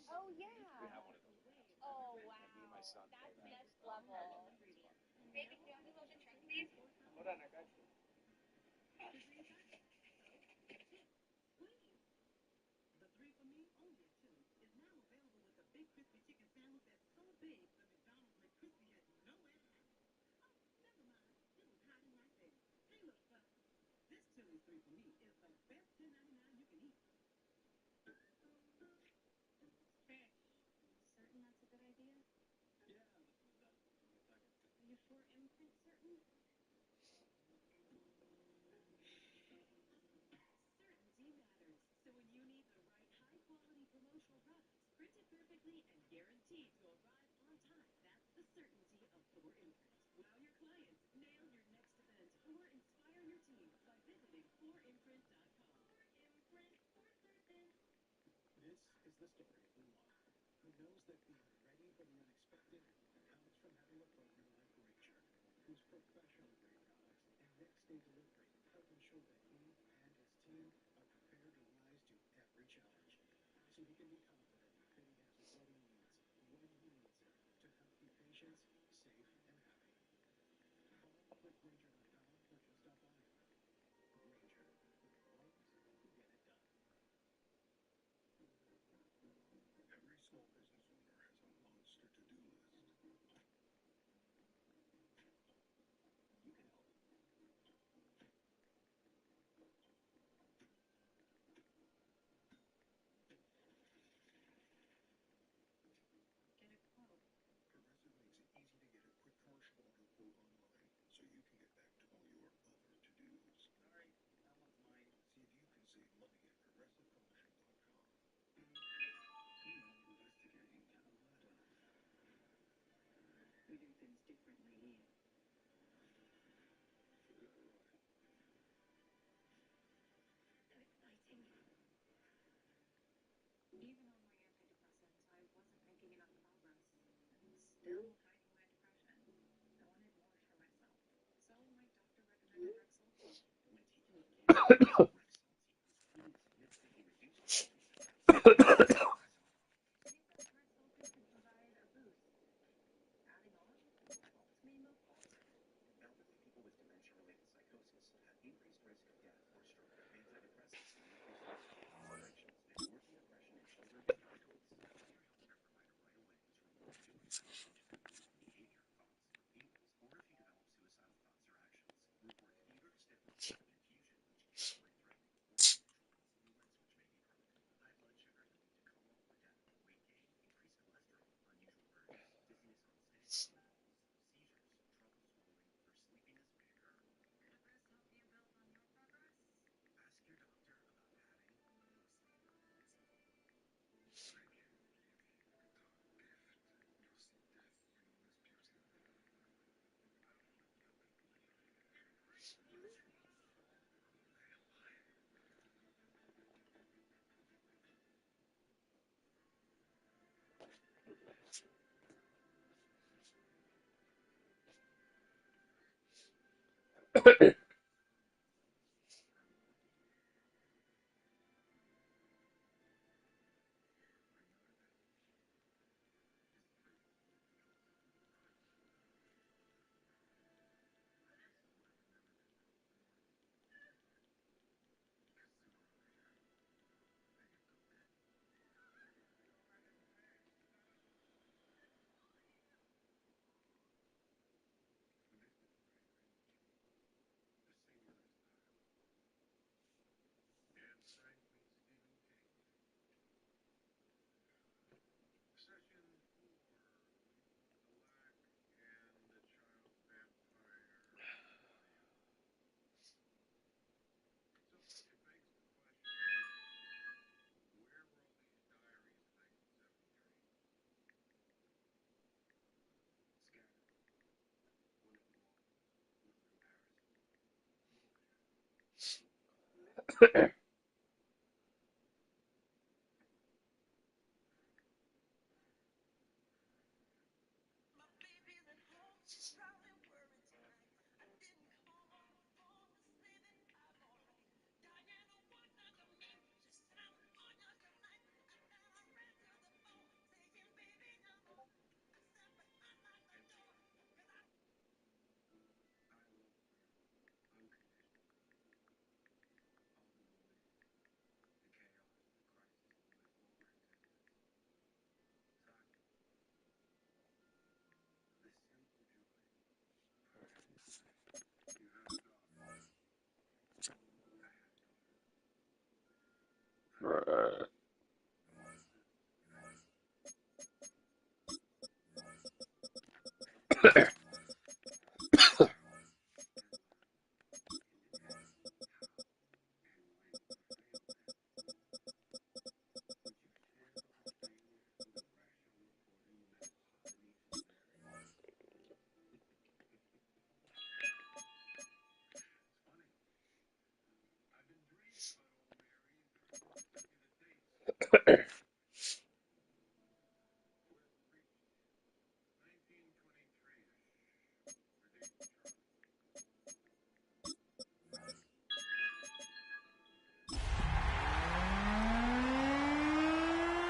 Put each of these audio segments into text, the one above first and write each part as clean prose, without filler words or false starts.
Oh yeah. Oh wow. That's next level. Baby, can you have the lotion check, please?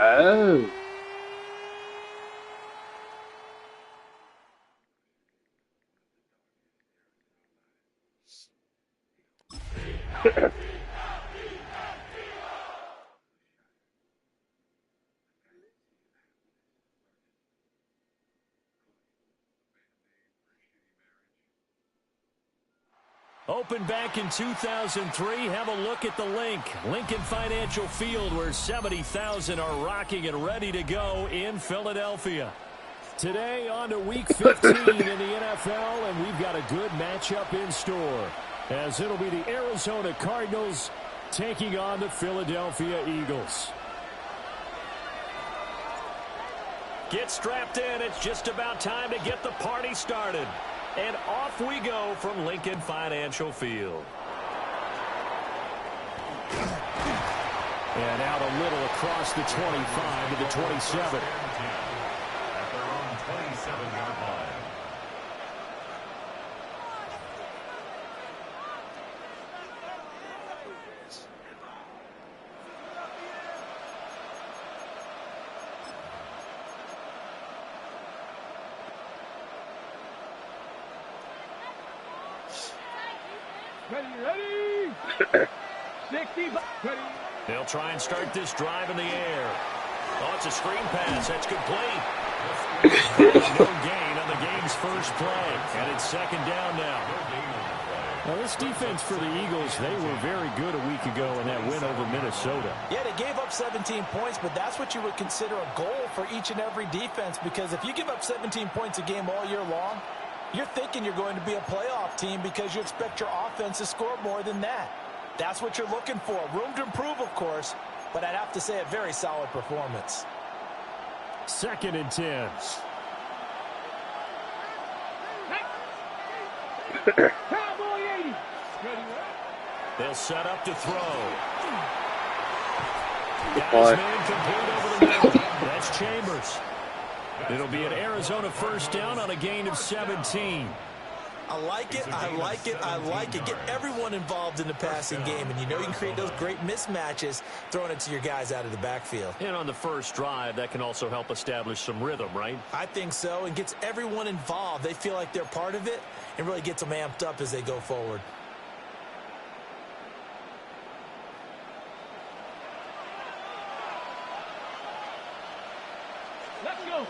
Oh. Opened back in 2003. Have a look at the Lincoln Financial Field, where 70,000 are rocking and ready to go in Philadelphia. Today on to Week 15 in the NFL, and we've got a good matchup in store, as it'll be the Arizona Cardinals taking on the Philadelphia Eagles. Get strapped in. It's just about time to get the party started. And off we go from Lincoln Financial Field. And out a little across the 25 to the 27. At their own 27-yard line. Ready. 60, ready. They'll try and start this drive in the air. Oh, it's a screen pass. That's complete. No gain on the game's first play. And it's second down now. Now, this defense for the Eagles, they were very good a week ago in that win over Minnesota. Yeah, they gave up 17 points, but that's what you would consider a goal for each and every defense, because if you give up 17 points a game all year long, you're thinking you're going to be a playoff team because you expect your offense to score more than that. That's what you're looking for. Room to improve, of course, but I'd have to say a very solid performance. 2nd and 10. Cowboy 80. Ready. They'll set up to throw. Goodbye. Got his man complete over the middle. That's Chambers. It'll be an Arizona first down on a gain of 17. I like it, I like it, I like it. Get everyone involved in the passing game, and you know you can create those great mismatches throwing it to your guys out of the backfield. And on the first drive, that can also help establish some rhythm, right? I think so, and gets everyone involved. They feel like they're part of it and really gets them amped up as they go forward. Let's go.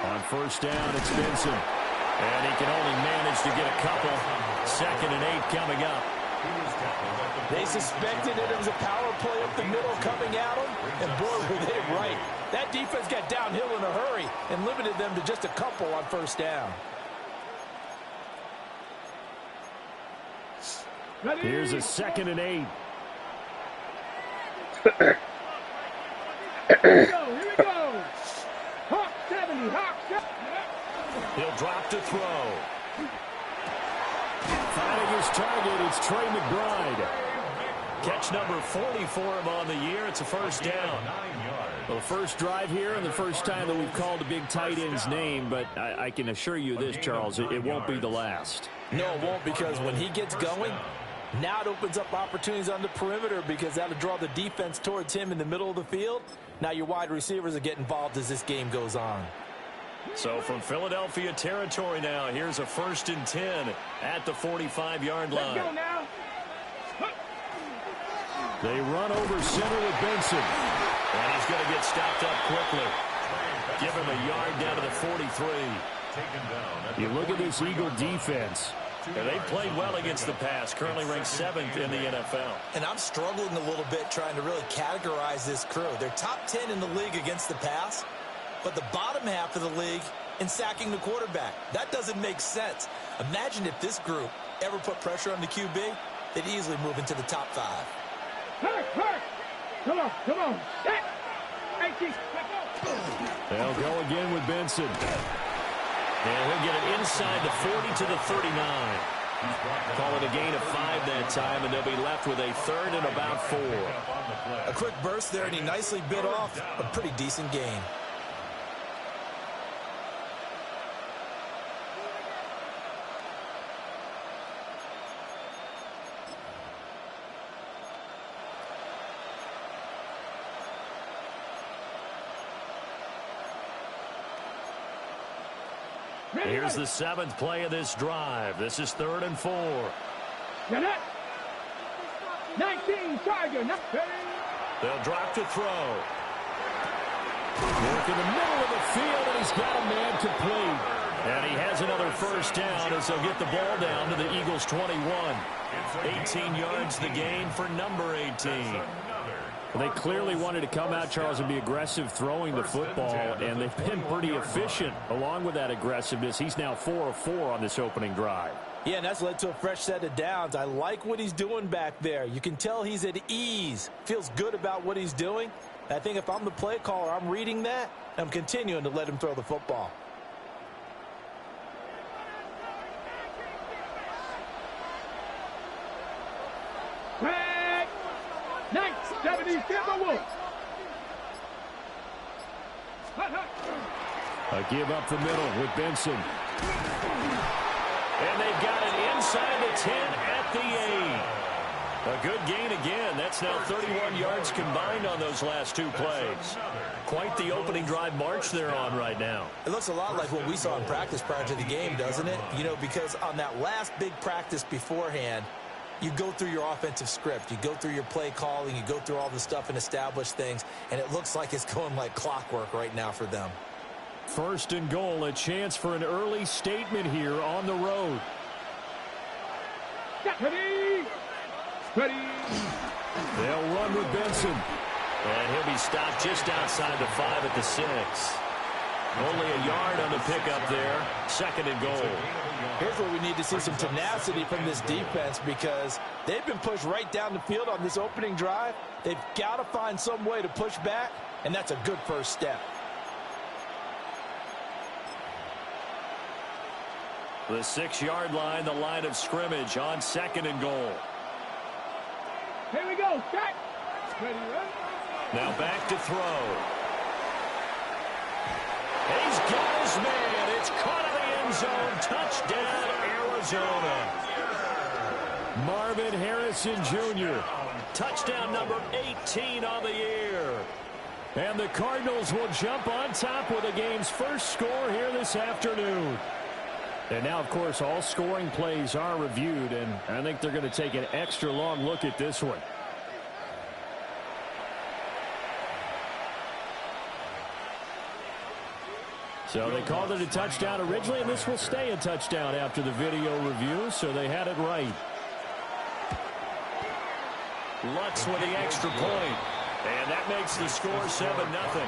On first down, it's Benson. And he can only manage to get a couple. 2nd and 8 coming up. They suspected that it was a power play up the middle coming at them, and boy, were they right. That defense got downhill in a hurry and limited them to just a couple on first down. Ready. Here's a 2nd and 8. Here we go. Hawk 70. Hawk 70. He'll drop to throw. Finding his target, it's Trey McBride. Catch number 40 for him on the year. It's a first down. Well, the first drive here and the first time that we've called a big tight end's name, but I can assure you this, Charles, it won't be the last. No, it won't, because when he gets going, now it opens up opportunities on the perimeter, because that'll draw the defense towards him in the middle of the field. Now your wide receivers will get involved as this game goes on. So from Philadelphia territory now, here's a 1st and 10 at the 45-yard line. Let's go now. They run over center with Benson. And he's going to get stopped up quickly. Give him a yard down to the 43. You look at this Eagle defense. And they've played well against the pass, currently ranked 7th in the NFL. And I'm struggling a little bit trying to really categorize this crew. They're top 10 in the league against the pass, but the bottom half of the league in sacking the quarterback. That doesn't make sense. Imagine if this group ever put pressure on the QB, they'd easily move into the top 5. Hurry. Come on. Set. 18. They'll go again with Benson. And he'll get it inside the 40 to the 39. Call it a gain of 5 that time, and they'll be left with a third and about 4. A quick burst there, and he nicely bit off a pretty decent gain. Here's the 7th play of this drive. This is 3rd and 4. 19, Tiger. They'll drop to throw. Work in the middle of the field, and he's got a man complete. And he has another first down as they'll get the ball down to the Eagles' 21. 18 yards the gain for number 18. Well, they clearly wanted to come out, Charles, and be aggressive throwing the football, and they've been pretty efficient along with that aggressiveness. He's now 4 of 4 on this opening drive. Yeah, and that's led to a fresh set of downs. I like what he's doing back there. You can tell he's at ease, feels good about what he's doing. I think if I'm the play caller, I'm reading that, and I'm continuing to let him throw the football. Nice, 70, Timberwolves. A give up the middle with Benson. And they've got it inside the 10 at the 8. A good gain again. That's now 31 yards combined on those last 2 plays. Quite the opening drive march they're on right now. It looks a lot like what we saw in practice prior to the game, doesn't it? You know, because on that last big practice beforehand, you go through your offensive script. You go through your play calling. You go through all the stuff and establish things. And it looks like it's going like clockwork right now for them. 1st and goal, a chance for an early statement here on the road. Ready. Ready. They'll run with Benson. And he'll be stopped just outside the 5 at the 6. Only a yard on the pickup there. 2nd and goal. Here's where we need to see some tenacity from this defense because they've been pushed right down the field on this opening drive. They've got to find some way to push back, and that's a good first step. The 6-yard line, the line of scrimmage on 2nd and goal. Here we go. Set. Ready, ready. Now back to throw. He's got his man. It's caught in the end zone. Touchdown, Arizona. Marvin Harrison Jr. Touchdown number 18 on the year. And the Cardinals will jump on top with the game's first score here this afternoon. And now, of course, all scoring plays are reviewed, and I think they're going to take an extra long look at this one. So they called it a touchdown originally, and this will stay a touchdown after the video review, so they had it right. Lutz with the extra point, and that makes the score 7-0.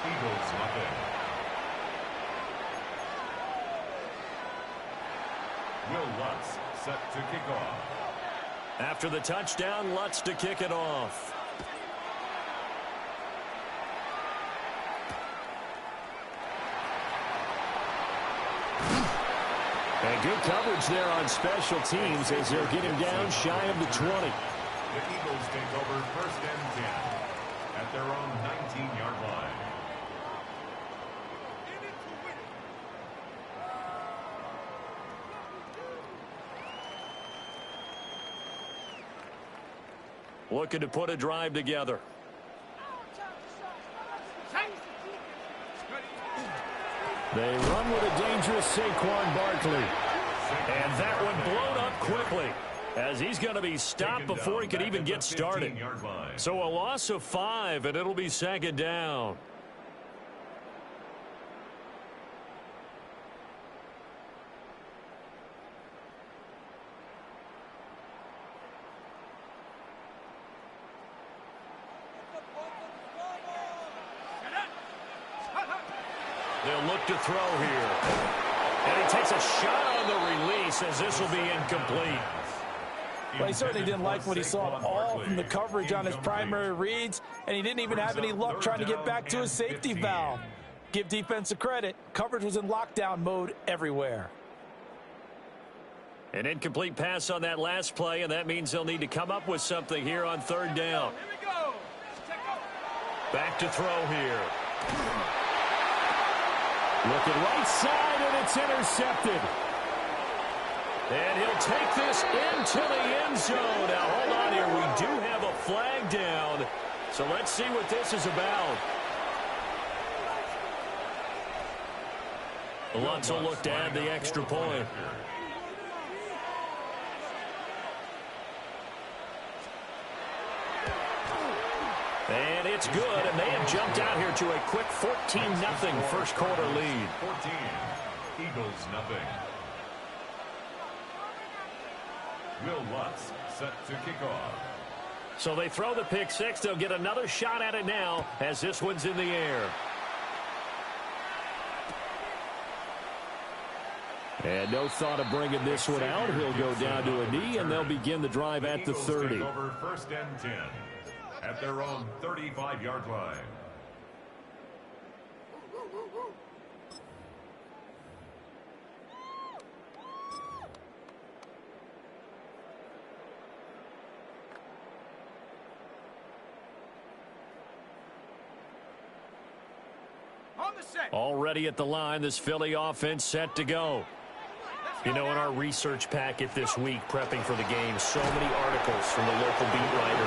Eagles nothing. Will Lutz set to kick off. After the touchdown, Lutz to kick it off. And good coverage there on special teams as they'll get him down shy of the 20. The Eagles take over 1st and 10 at their own 19-yard line. Looking to put a drive together. They run with a dangerous Saquon Barkley. And that one blown up quickly as he's going to be stopped before he could even get started. So a loss of 5, and it'll be 2nd down. They'll look to throw here. And he takes a shot on the release as this will be incomplete. Well, he certainly didn't like what he saw at all from the coverage on his primary reads, and he didn't even have any luck trying to get back to his safety valve. Give defense a credit. Coverage was in lockdown mode everywhere. An incomplete pass on that last play, and that means they'll need to come up with something here on third down. Back to throw here. Looking right side, and it's intercepted. And he'll take this into the end zone. Now, hold on here. We do have a flag down. So let's see what this is about. Lutz will look to add the extra point. And it's good, and they have jumped out here to a quick 14-0 first quarter lead. 14, Eagles nothing. Will Lutz set to kick off. So they throw the pick six. They'll get another shot at it now as this one's in the air. And no thought of bringing this one out. He'll go down to a knee, and they'll begin the drive at the 30. Take over first and 10 at their own 35-yard line. Already at the line, this Philly offense set to go. You know, in our research packet this week, prepping for the game, so many articles from the local beat writer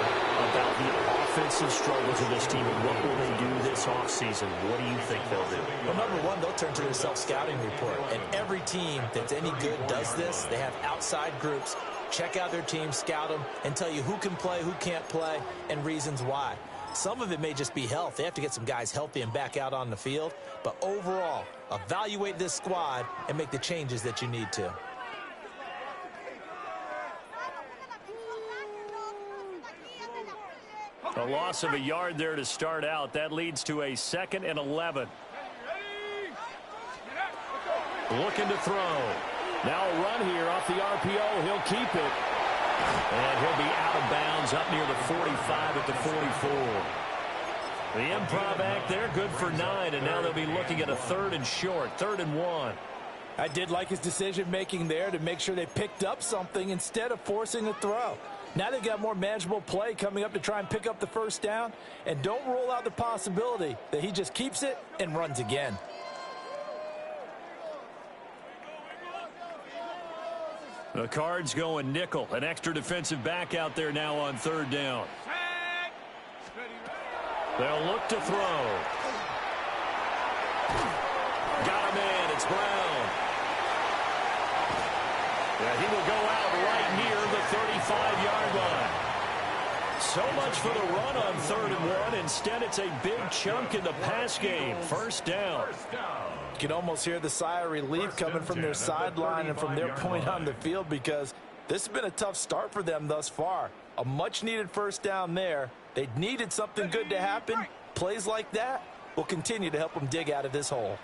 about the offensive struggles of this team and what will they do this offseason. What do you think they'll do? Well, number one, they'll turn to their self-scouting report. And every team that's any good does this. They have outside groups. Check out their team, scout them, and tell you who can play, who can't play, and reasons why. Some of it may just be health. They have to get some guys healthy and back out on the field. But overall, evaluate this squad and make the changes that you need to. A loss of a yard there to start out. That leads to a 2nd and 11. Looking to throw. Now a run here off the RPO. He'll keep it. And he'll be out of bounds up near the 45 at the 44. The improv act there, good for 9, and now they'll be looking at a 3rd and short, 3rd and 1. I did like his decision-making there to make sure they picked up something instead of forcing a throw. Now they've got more manageable play coming up to try and pick up the first down, and don't rule out the possibility that he just keeps it and runs again. The Cards going nickel. An extra defensive back out there now on 3rd down. They'll look to throw. Got a man. It's Brown. Yeah, he will go out right near the 35-yard line. So much for the run on 3rd and 1. Instead, it's a big chunk in the pass game. First down. You can almost hear the sigh of relief coming from their sideline and from their point on the field because this has been a tough start for them thus far. A much-needed first down there. They needed something good to happen. Plays like that will continue to help them dig out of this hole.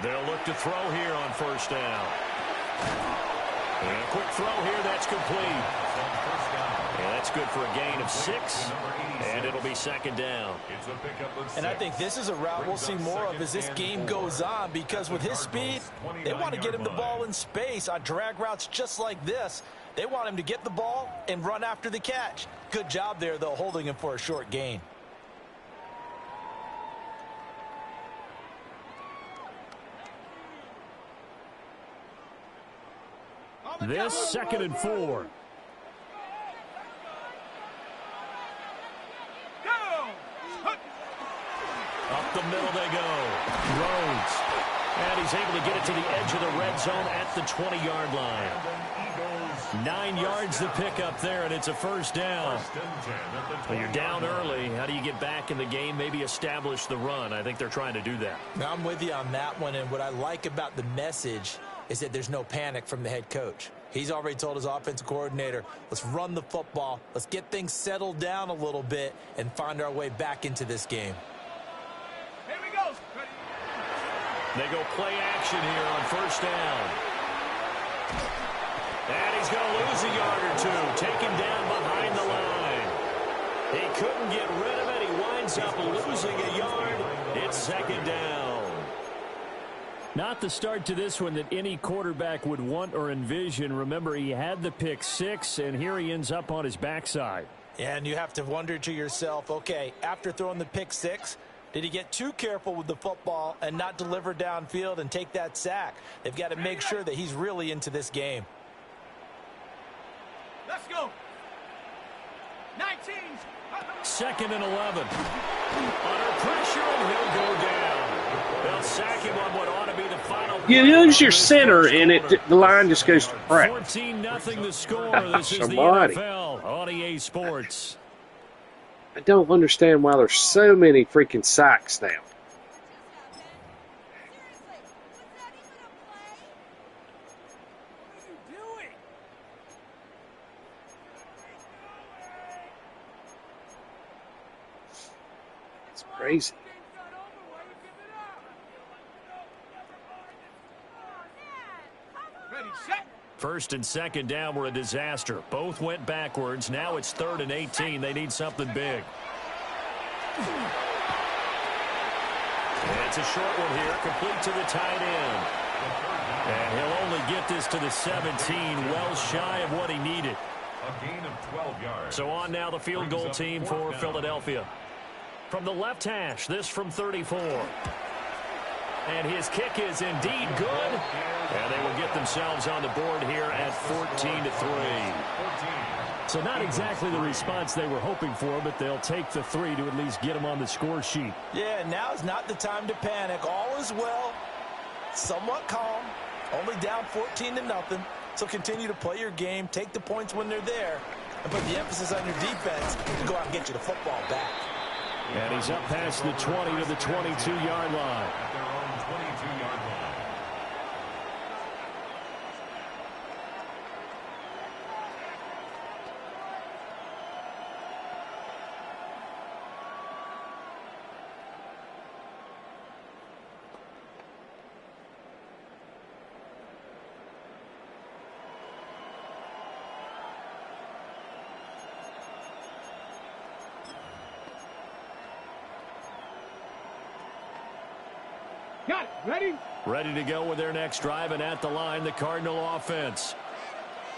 They'll look to throw here on first down. And a quick throw here, that's complete. And that's good for a gain of 6. And it'll be 2nd down. And I think this is a route we'll see more of as this game goes on because with his speed, they want to get him the ball in space on drag routes just like this. They want him to get the ball and run after the catch. Good job there, though, holding him for a short gain. This 2nd and 4. Up the middle they go. Rhodes. And he's able to get it to the edge of the red zone at the 20-yard line. 9 yards to pick up there, and it's a first down. Well, you're down early. How do you get back in the game, maybe establish the run? I think they're trying to do that. Now, I'm with you on that one, and what I like about the message is that there's no panic from the head coach. He's already told his offensive coordinator, let's run the football, let's get things settled down a little bit and find our way back into this game. Here we go. They go play action here on first down. And he's going to lose a yard or two. Taken down behind the line. He couldn't get rid of it. He winds up losing a yard. It's 2nd down. Not the start to this one that any quarterback would want or envision. Remember, he had the pick six, and here he ends up on his backside. And you have to wonder to yourself, okay, after throwing the pick six, did he get too careful with the football and not deliver downfield and take that sack? They've got to make sure that he's really into this game. Let's go. 19. 2nd and 11. Under pressure, and he'll go down. They'll sack him on what ought to be the final. You lose your center, and the line just goes to crap. 14-0 the score. This is the Somebody. NFL on EA Sports. I don't understand why there's so many freaking sacks now. It's crazy. Ready, set. 1st and 2nd down were a disaster. Both went backwards. Now it's 3rd and 18. They need something big. And it's a short one here, complete to the tight end. And he'll only get this to the 17, well shy of what he needed. A gain of 12 yards. So on now the field goal team for Philadelphia. From the left hash, this from 34. And his kick is indeed good. And they will get themselves on the board here at 14-3. So not exactly the response they were hoping for, but they'll take the 3 to at least get them on the score sheet. Yeah, now is not the time to panic. All is well, somewhat calm, only down 14-0. So continue to play your game, take the points when they're there, and put the emphasis on your defense to go out and get you the football back. And he's up past the 20 to the 22-yard line. At their own 22-yard line. Got it. Ready? Ready to go with their next drive, and at the line, the Cardinal offense.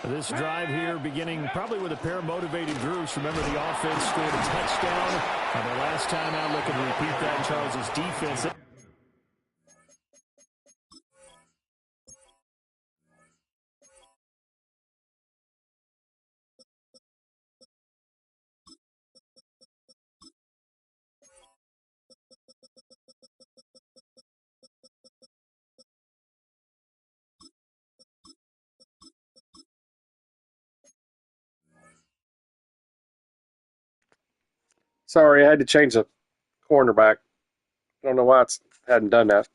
This drive here beginning probably with a pair of motivated groups. Remember, the offense scored a touchdown. And the last time out, looking to repeat that, Charles' defense. Sorry, I had to change the cornerback. I don't know why it hadn't done that.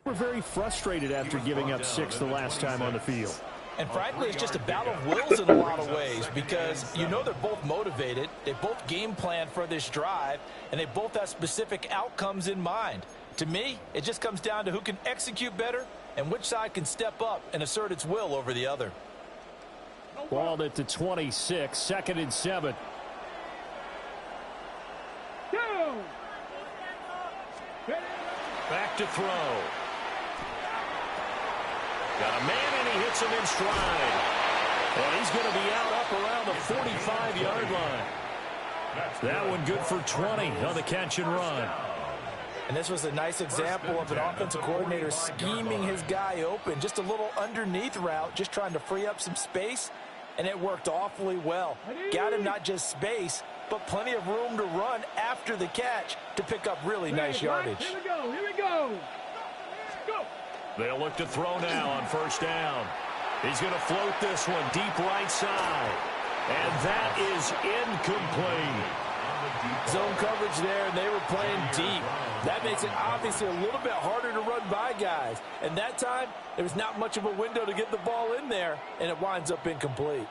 We're very frustrated after giving up 6 the last time on the field. And frankly, it's just a battle of wills in a lot of ways because you know they're both motivated, they both game plan for this drive, and they both have specific outcomes in mind. To me, it just comes down to who can execute better and which side can step up and assert its will over the other. Ball at the 26, 2nd and 7. Go! Back to throw. Got a man, and he hits him in stride. And he's going to be out up around the 45-yard line. That one good for 20 on the catch and run. And this was a nice example of an offensive coordinator scheming his guy open. Just a little underneath route, just trying to free up some space, and it worked awfully well. Got him not just space, but plenty of room to run after the catch to pick up really nice yardage. Here we go. Here we go. Go. They'll look to throw now on 1st down. He's going to float this one deep right side. And that is incomplete. Zone coverage there, and they were playing deep. That makes it obviously a little bit harder to run by guys. And that time, there was not much of a window to get the ball in there, and it winds up incomplete.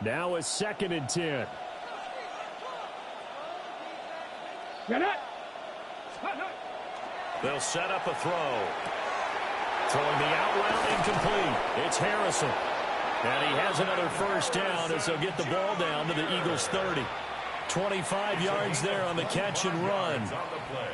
Now a 2nd and 10. They'll set up a throw. Throwing the out route incomplete. It's Harrison. And he has another first down as they'll get the ball down to the Eagles' 30. 25 yards there on the catch and run.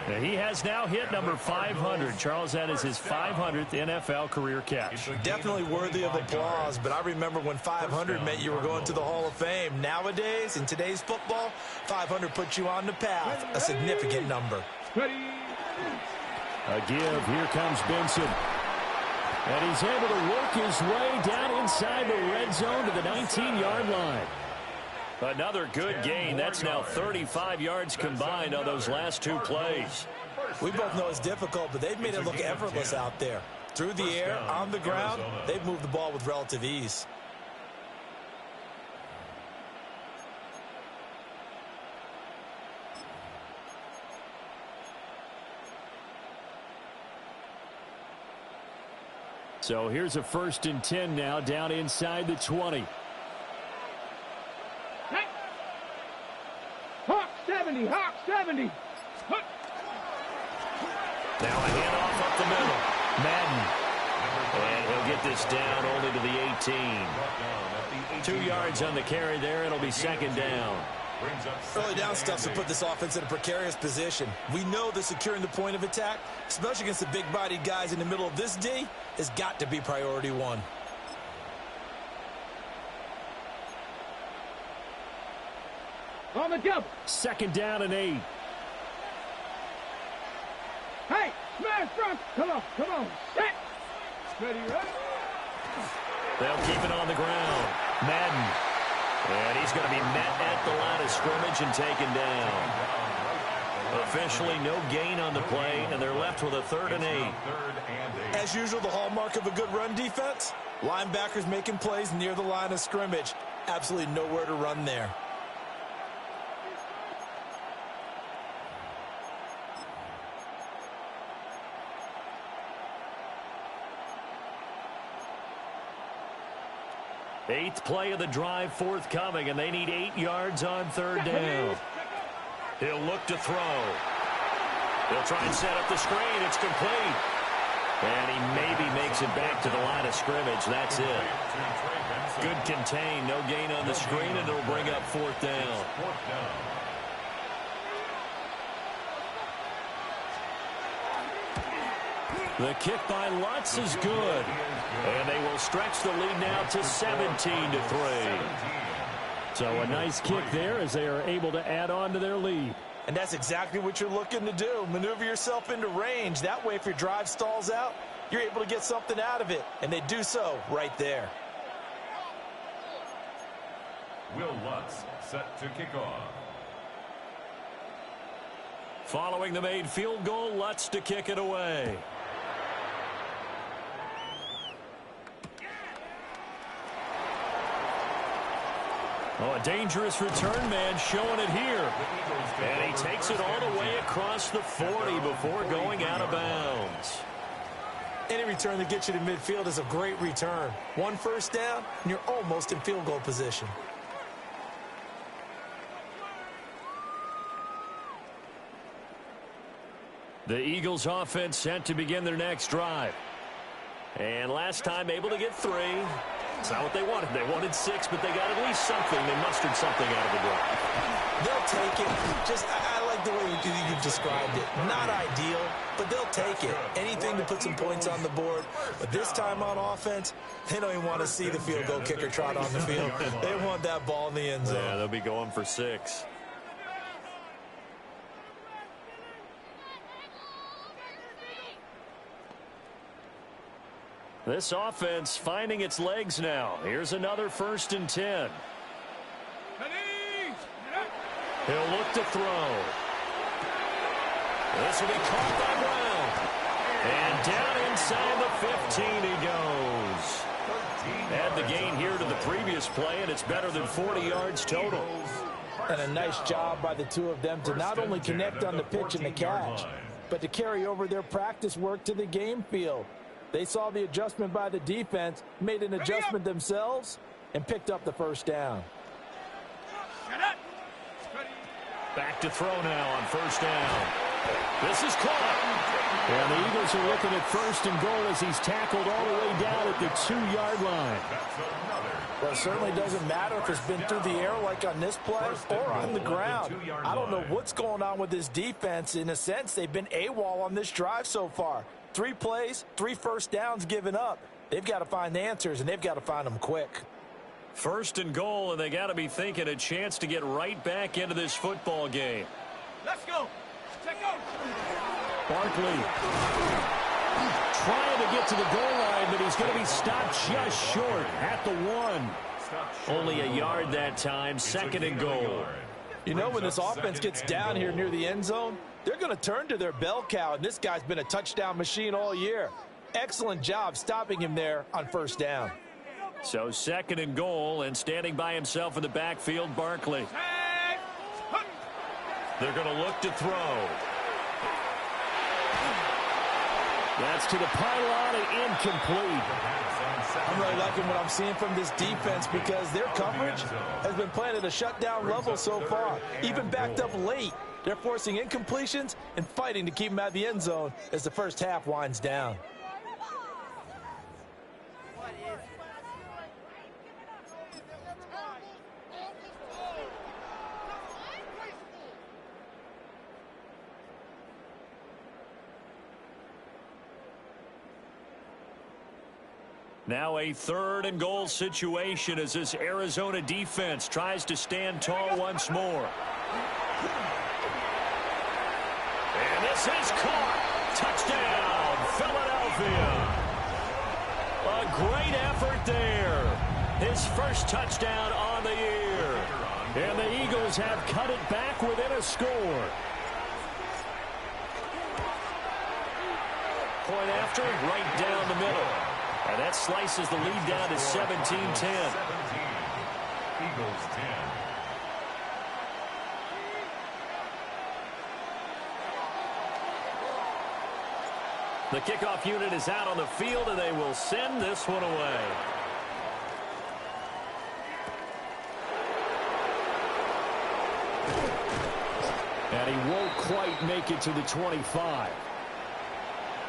And he has now hit number 500. Charles, that is his 500th NFL career catch. Definitely worthy of applause, but I remember when 500 meant you were going to the Hall of Fame. Nowadays, in today's football, 500 puts you on the path, a significant number. A give. Here comes Benson. And he's able to work his way down inside the red zone to the 19-yard line. Another good gain. That's now 35 yards combined on those last 2 plays. We both know it's difficult, but they've made it look effortless out there. Through the air, on the ground, they've moved the ball with relative ease. So here's a 1st and 10 now down inside the 20. Hawk 70. Now a handoff up the middle. Madden. And he'll get this down only to the 18. 2 yards on the carry there. It'll be 2nd down. Early down stuff to put this offense in a precarious position. We know that securing the point of attack, especially against the big-bodied guys in the middle of this D, has got to be priority 1. On the jump. 2nd down and 8. Hey, smash front. Come on. Set. Ready, right? They'll keep it on the ground. Madden. And he's going to be met at the line of scrimmage and taken down. Officially no gain on the play, and they're left with a 3rd and 8. As usual, the hallmark of a good run defense, linebackers making plays near the line of scrimmage. Absolutely nowhere to run there. Eighth play of the drive forthcoming, and they need 8 yards on 3rd down. He'll look to throw. He'll try and set up the screen. It's complete. And he maybe makes it back to the line of scrimmage. That's it. Good contain. No gain on the screen, and it'll bring up 4th down. The kick by Lutz is good. And they will stretch the lead now to 17-3. So a nice kick there as they are able to add on to their lead. And that's exactly what you're looking to do. Maneuver yourself into range. That way, if your drive stalls out, you're able to get something out of it. And they do so right there. Will Lutz set to kick off. Following the made field goal, Lutz to kick it away. Oh, a dangerous return man showing it here. And he takes it all the way across the 40 before going out of bounds. Any return that gets you to midfield is a great return. 1 first down, and you're almost in field goal position. The Eagles offense set to begin their next drive. And last time able to get 3. It's not what they wanted. They wanted 6, but they got at least something. They mustered something out of the drive. They'll take it. I like the way you've described it. Not ideal, but they'll take it. Anything to put some points on the board. But this time on offense, they don't even want to see the field goal kicker trot on the field. They want that ball in the end zone. Yeah, they'll be going for 6. This offense finding its legs now. Here's another 1st and 10. He'll look to throw. This will be caught by Brown. And down inside the 15 he goes. Add the gain here to the previous play, and it's better than 40 yards total. And a nice job by the two of them to not only connect on the pitch and the catch, but to carry over their practice work to the game field. They saw the adjustment by the defense, made an adjustment themselves, and picked up the 1st down. Back to throw now on first down. This is caught. And the Eagles are looking at first and goal as he's tackled all the way down at the 2-yard line. Well, it certainly doesn't matter if it's been through the air like on this play or on the ground. I don't know what's going on with this defense. In a sense, they've been AWOL on this drive so far. 3 plays, 3 first downs given up. They've got to find the answers, and they've got to find them quick. First and goal, and they got to be thinking a chance to get right back into this football game. Let's go. Check out. Barkley trying to get to the goal line, but he's going to be stopped just short at the 1. Only a yard that time, second and goal. You know, when this offense gets down here near the end zone, they're going to turn to their bell cow, and this guy's been a touchdown machine all year. Excellent job stopping him there on first down. So second and goal, and standing by himself in the backfield, Barkley. They're going to look to throw. That's to the pylon and incomplete. I'm really liking what I'm seeing from this defense because their coverage has been playing at a shutdown level so far. Even backed up late, they're forcing incompletions and fighting to keep them out of the end zone as the first half winds down. Now a third and goal situation as this Arizona defense tries to stand tall once more. And this is caught. Touchdown, Philadelphia. A great effort there. His first touchdown on the year. And the Eagles have cut it back within a score. Point after, right down the middle. And that slices the lead down to 17-10. Eagles 10. The kickoff unit is out on the field, and they will send this one away. And he won't quite make it to the 25.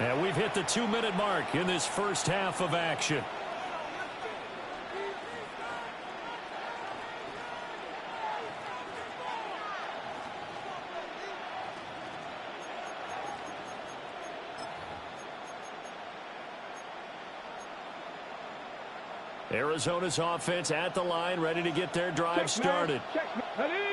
And we've hit the 2-minute mark in this first half of action. Arizona's offense at the line, ready to get their drive started.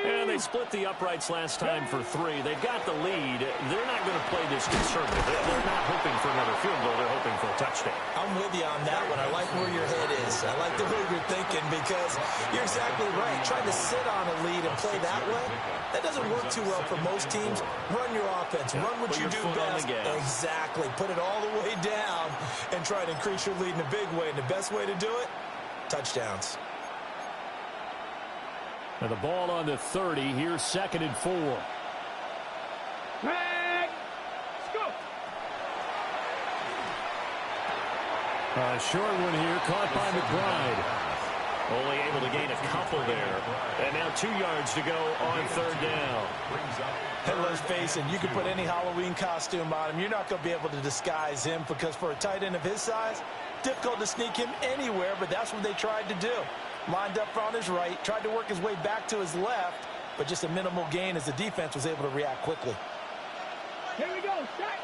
And they split the uprights last time for 3. They've got the lead. They're not going to play this conservative. They're not hoping for another field goal. They're hoping for a touchdown. I'm with you on that one. I like where your head is. I like the way you're thinking because you're exactly right. Trying to sit on a lead and play that way, that doesn't work too well for most teams. Run your offense. Run what you do best. Exactly. Put it all the way down and try to increase your lead in a big way. And the best way to do it, touchdowns. And the ball on the 30. Here's second and 4. Let's go. A short one here, caught by McBride. Only able to gain a couple there. And now 2 yards to go on third down. And let's face it, you can put any Halloween costume on him. You're not going to be able to disguise him because for a tight end of his size, difficult to sneak him anywhere, but that's what they tried to do. Lined up on his right, tried to work his way back to his left, but just a minimal gain as the defense was able to react quickly. Here we go. Set.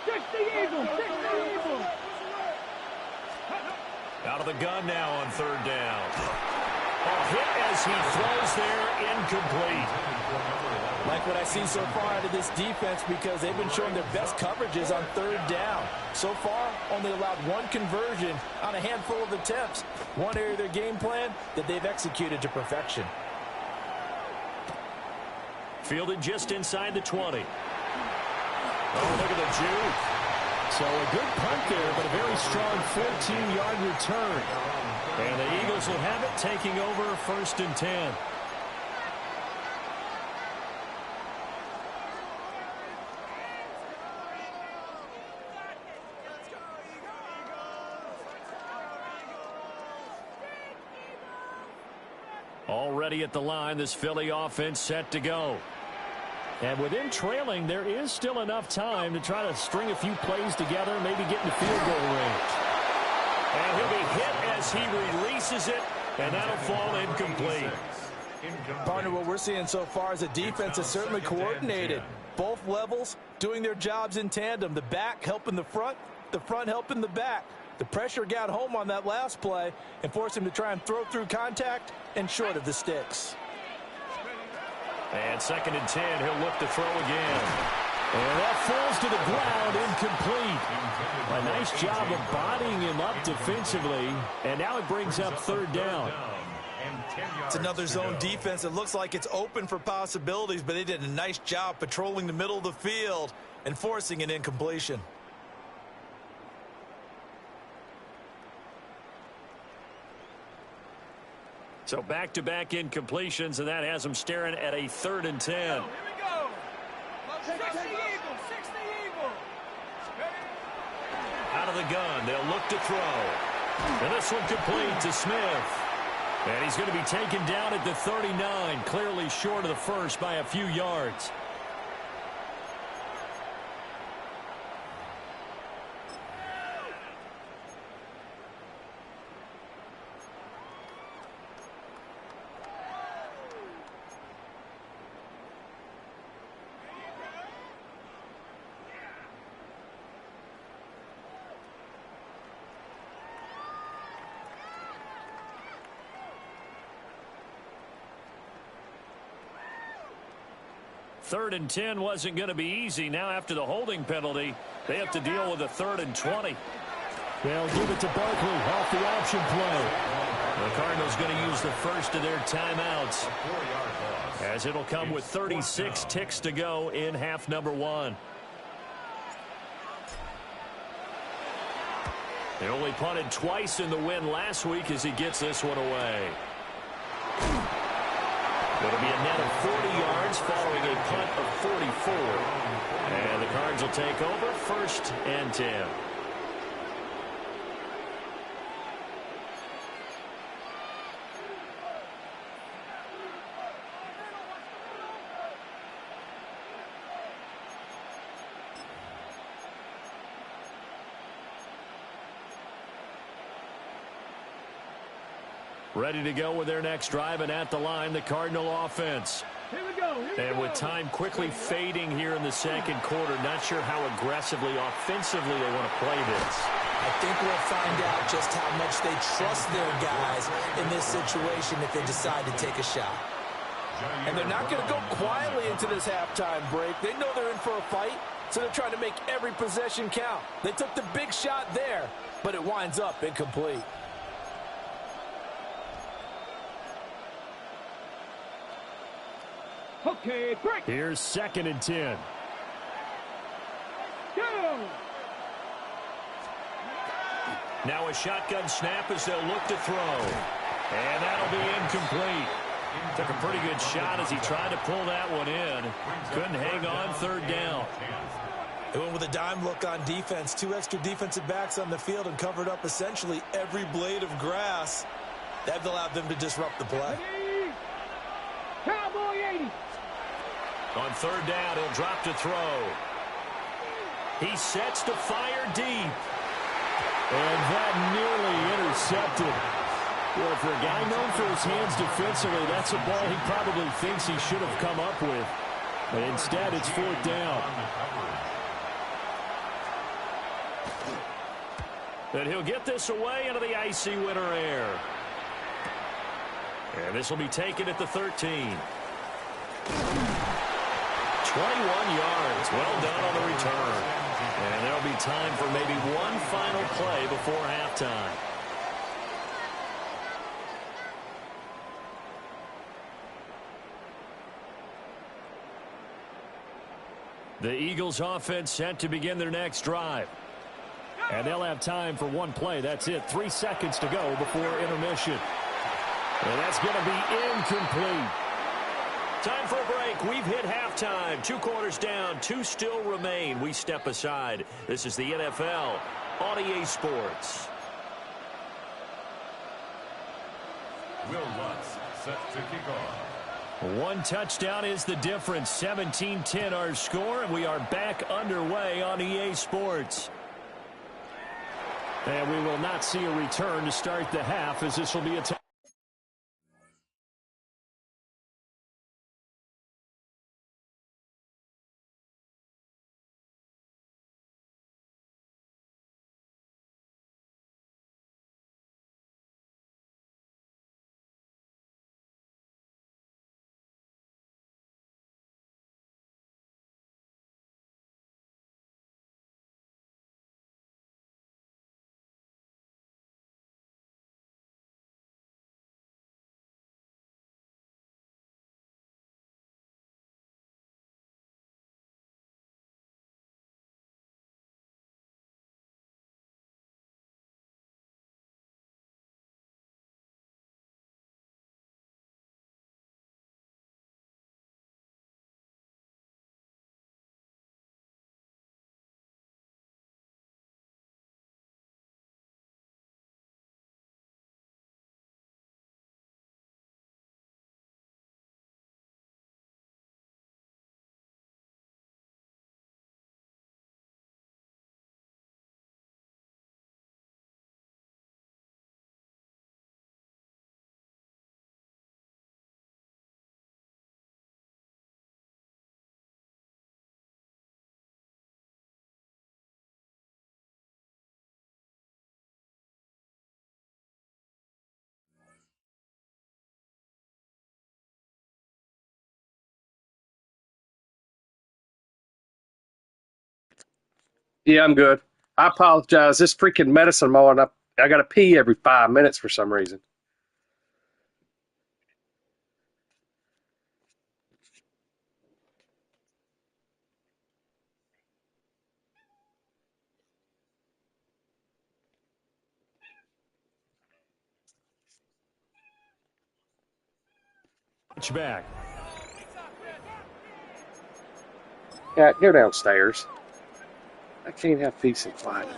Fix the Eagles. Fix the Eagles. Out of the gun now on third down. A hit as he throws there, incomplete. Like what I see so far out of this defense because they've been showing their best coverages on third down. So far, only allowed 1 conversion on a handful of attempts. One area of their game plan that they've executed to perfection. Fielded just inside the 20. Oh, look at the juke. So a good punt there, but a very strong 14-yard return. And the Eagles will have it, taking over first and 10. ready at the line. This Philly offense set to go. And within trailing, there is still enough time to try to string a few plays together, maybe get in the field goal range. And he'll be hit as he releases it, and that'll fall incomplete. Partner, what we're seeing so far is the defense is certainly coordinated. Both levels doing their jobs in tandem. The back helping the front helping the back. The pressure got home on that last play and forced him to try and throw through contact and short of the sticks. And 2nd and 10, he'll look to throw again. And that falls to the ground, incomplete. A nice job of bodying him up defensively, and now it brings up 3rd down. It's another zone defense. It looks like it's open for possibilities, but they did a nice job patrolling the middle of the field and forcing an incompletion. So back-to-back incompletions, and that has them staring at a 3rd and 10. Here we go. 60 Eagles, 60 Eagles. Out of the gun, they'll look to throw. And this one complete to Smith. And he's going to be taken down at the 39, clearly short of the first by a few yards. Third and 10 wasn't going to be easy. Now after the holding penalty, they have to deal with a 3rd and 20. They'll give it to Barkley off the option play. The Cardinals going to use the first of their timeouts, as it'll come with 36 ticks to go in half number 1. They only punted twice in the win last week as he gets this one away. It'll be a net of 40 yards following a punt of 44. And the Cards will take over 1st and 10. Ready to go with their next drive, and at the line, the Cardinal offense. Here we go. And with time quickly fading here in the 2nd quarter, not sure how aggressively, offensively they want to play this. I think we'll find out just how much they trust their guys in this situation if they decide to take a shot. And they're not going to go quietly into this halftime break. They know they're in for a fight, so they're trying to make every possession count. They took the big shot there, but it winds up incomplete. Okay, break. Here's 2nd and 10. Go. Now a shotgun snap as they'll look to throw. And that'll be incomplete. Took a pretty good shot as he tried to pull that one in. Couldn't hang on 3rd down. They went with a dime look on defense. 2 extra defensive backs on the field and covered up essentially every blade of grass. That allowed them to disrupt the play. Cowboy 80. On 3rd down, he'll drop to throw. He sets to fire deep. And that nearly intercepted. Well, for a guy known for his hands defensively, that's a ball he probably thinks he should have come up with. But instead, it's 4th down. And he'll get this away into the icy winter air. And this will be taken at the 13. 21 yards. Well done on the return. And there'll be time for maybe one final play before halftime. The Eagles offense set to begin their next drive. And they'll have time for one play. That's it. 3 seconds to go before intermission. And that's going to be incomplete. Time for a break. We've hit halftime. 2 quarters down. 2 still remain. We step aside. This is the NFL on EA Sports. Will Lutz set to kick off. One touchdown is the difference. 17-10 our score, and we are back underway on EA Sports. And we will not see a return to start the half, as this will be a time. Yeah, I'm good. I apologize. This freaking medicine mowing up. I got to pee every 5 minutes for some reason. Back. Yeah, go downstairs. I can't have peace and quiet.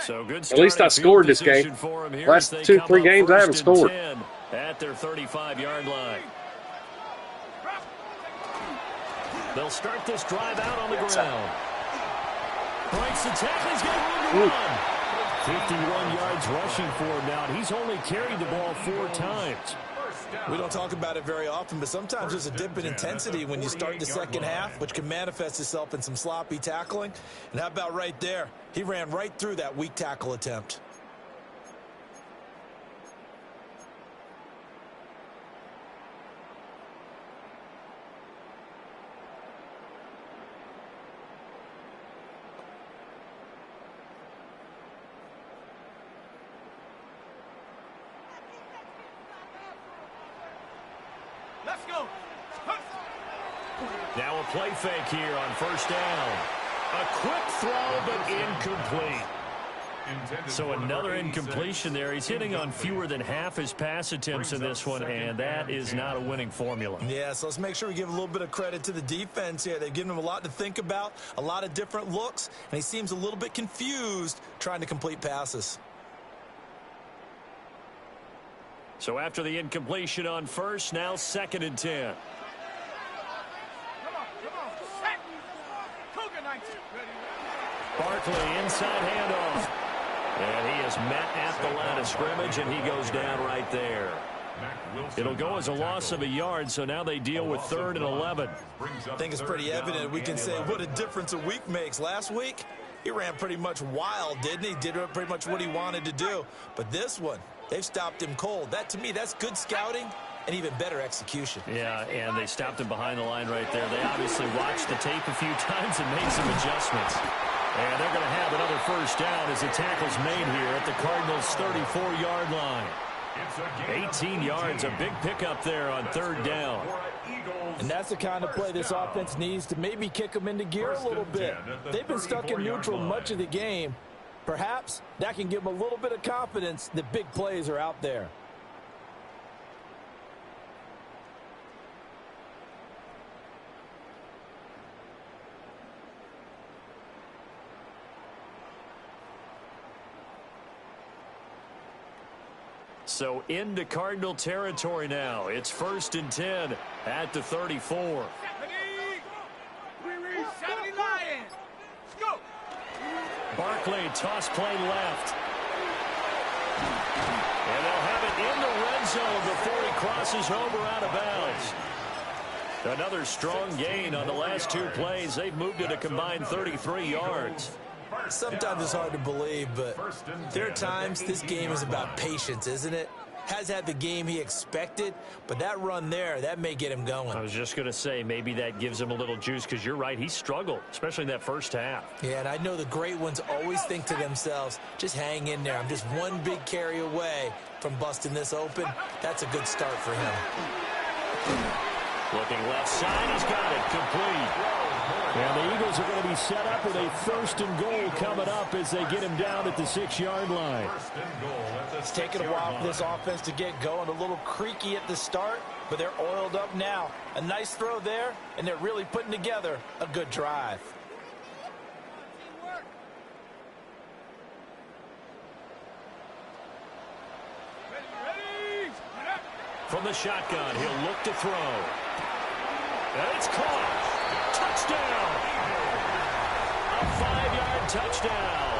So good At least I scored this game. For him here Last as they 2, come 3 up games, I haven't first and scored. 10 at their 35-yard line. They'll start this drive out on the ground. Breaks the tackle. He's got room to run. 51 yards rushing for him now, and he's only carried the ball 4 times. We don't talk about it very often, but sometimes there's a dip in intensity when you start the second half, which can manifest itself in some sloppy tackling. And how about right there? He ran right through that weak tackle attempt. Now a play fake here on first down. A quick throw, but incomplete. So another incompletion there. He's hitting on fewer than half his pass attempts in this one, and that is not a winning formula. Yeah, so let's make sure we give a little bit of credit to the defense here. They've given him a lot to think about, a lot of different looks, and he seems a little bit confused trying to complete passes. So after the incompletion on first, now 2nd and 10. Barkley inside handoff. And he is met at the line of scrimmage, and he goes down right there. It'll go as a loss of a yard, so now they deal with 3rd and 11. I think it's pretty evident. We can say what a difference a week makes. Last week, he ran pretty much wild, didn't he? Did pretty much what he wanted to do. But this one, they've stopped him cold. That, to me, that's good scouting and even better execution. Yeah, and they stopped him behind the line right there. They obviously watched the tape a few times and made some adjustments. And they're going to have another first down as the tackle's made here at the Cardinals' 34-yard line. 18 yards, a big pickup there on 3rd down. And that's the kind of play this offense needs to maybe kick them into gear a little bit. They've been stuck in neutral much of the game. Perhaps that can give them a little bit of confidence that big plays are out there. So into Cardinal territory now. It's 1st and 10 at the 34. Barkley, toss play left. And they'll have it in the red zone before he crosses over out of bounds. Another strong gain on the last 2 plays. They've moved it a combined 33 yards. Sometimes it's hard to believe, but there are times this game is about patience, isn't it? Has had the game he expected, but that run there, that may get him going. I was just going to say, maybe that gives him a little juice, because you're right, he struggled, especially in that first half. Yeah, and I know the great ones always think to themselves, just hang in there. I'm just one big carry away from busting this open. That's a good start for him. Looking left side, he's got it, complete. And the Eagles are going to be set up with a 1st and goal coming up as they get him down at the 6-yard line. It's taken a while for this offense to get going. A little creaky at the start, but they're oiled up now. A nice throw there, and they're really putting together a good drive. From the shotgun, he'll look to throw. And it's caught. Touchdown! A 5-yard touchdown.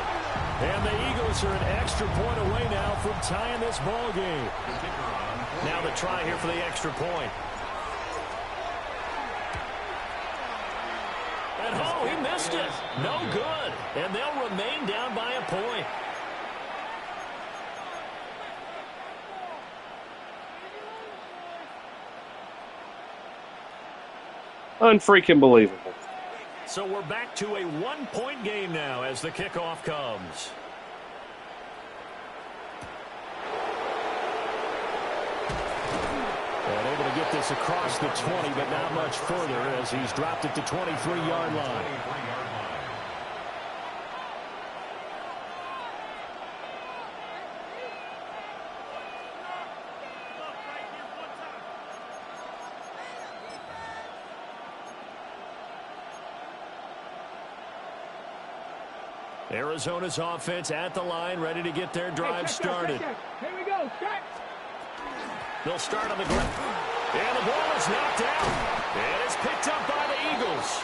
And the Eagles are an extra point away now from tying this ball game. Now the try here for the extra point. And oh, he missed it. No good. And they'll remain down by a point. Unfreaking believable. So we're back to a 1-point game now as the kickoff comes. And able to get this across the 20, but not much further as he's dropped it to 23-yard line. Arizona's offense at the line, ready to get their drive started. Here we go, start. They'll start on the ground. And the ball is knocked out. And it's picked up by the Eagles.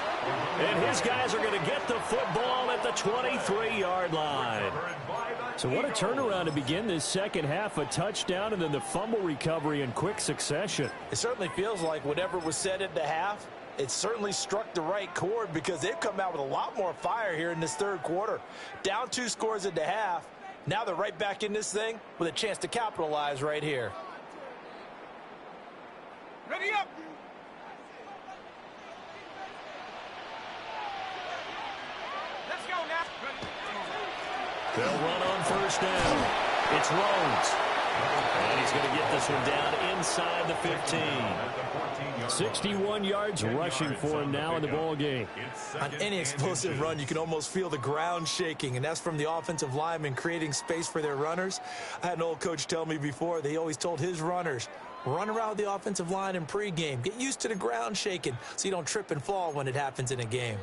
And his guys are going to get the football at the 23-yard line. So what a turnaround to begin this second half. A touchdown and then the fumble recovery in quick succession. It certainly feels like whatever was said at the half, it certainly struck the right chord because they've come out with a lot more fire here in this third quarter. Down 2 scores at the half. Now they're right back in this thing with a chance to capitalize right here. Ready up. Let's go now. They'll run on first down. It's Rhodes. And he's going to get this one down inside the 15. 61 yards rushing for him now in the ball game. On any explosive run, you can almost feel the ground shaking, and that's from the offensive linemen creating space for their runners. I had an old coach tell me before, they always told his runners, run around the offensive line in pregame. Get used to the ground shaking so you don't trip and fall when it happens in a game.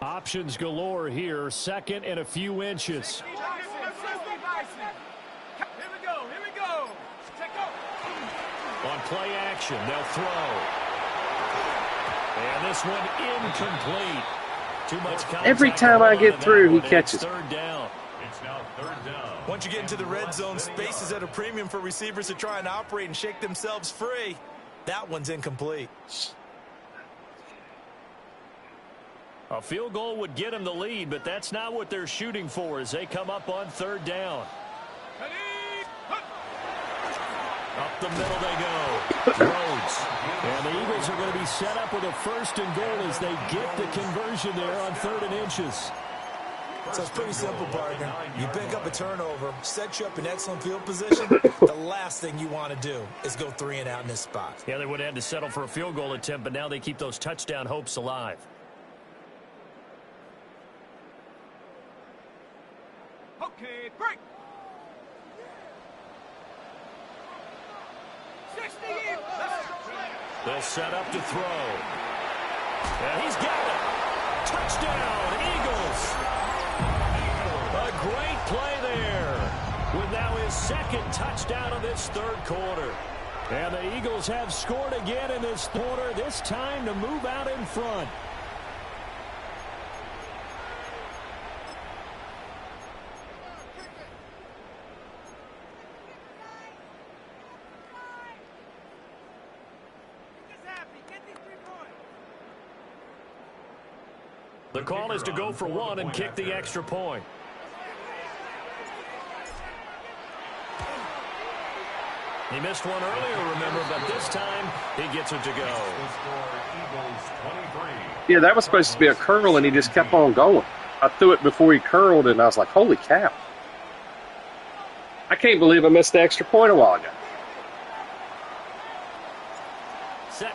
Options galore here. 2nd and a few inches. On play action, they'll throw. And this one incomplete. Too much contact. Every time I get through, he catches. Third down. It's now 3rd down. Once you get into the red zone, space is at a premium for receivers to try and operate and shake themselves free. That one's incomplete. A field goal would get them the lead, but that's not what they're shooting for as they come up on 3rd down. Up the middle they go. Rhodes. And the Eagles are going to be set up with a 1st and goal as they get the conversion there on 3rd and inches. So it's pretty simple, partner. You pick up a turnover, set you up in excellent field position. The last thing you want to do is go 3 and out in this spot. Yeah, they would have had to settle for a field goal attempt, but now they keep those touchdown hopes alive. Okay, break. 60. They'll set up to throw. And he's got it. Touchdown, Eagles. A great play there with now his second touchdown of this third quarter. And the Eagles have scored again in this quarter, this time to move out in front. The call is to go for one and kick the extra point. He missed one earlier, remember, but this time he gets it to go. Yeah, that was supposed to be a curl, and he just kept on going. I threw it before he curled, and I was like, holy cow. I can't believe I missed the extra point a while ago.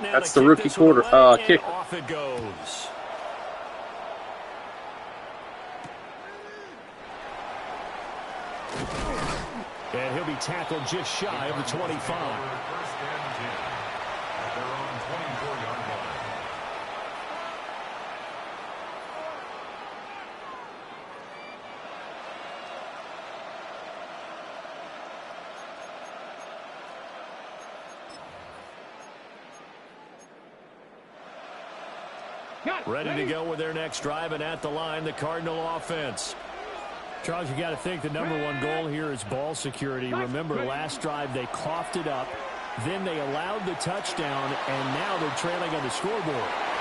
That's the rookie kicker. Off it goes. And he'll be tackled just shy of the 25. First and 10 at their own 24-yard line. Ready to go with their next drive, and at the line, the Cardinal offense. Charles, you got to think the number one goal here is ball security. Remember, last drive they coughed it up, then they allowed the touchdown, and now they're trailing on the scoreboard.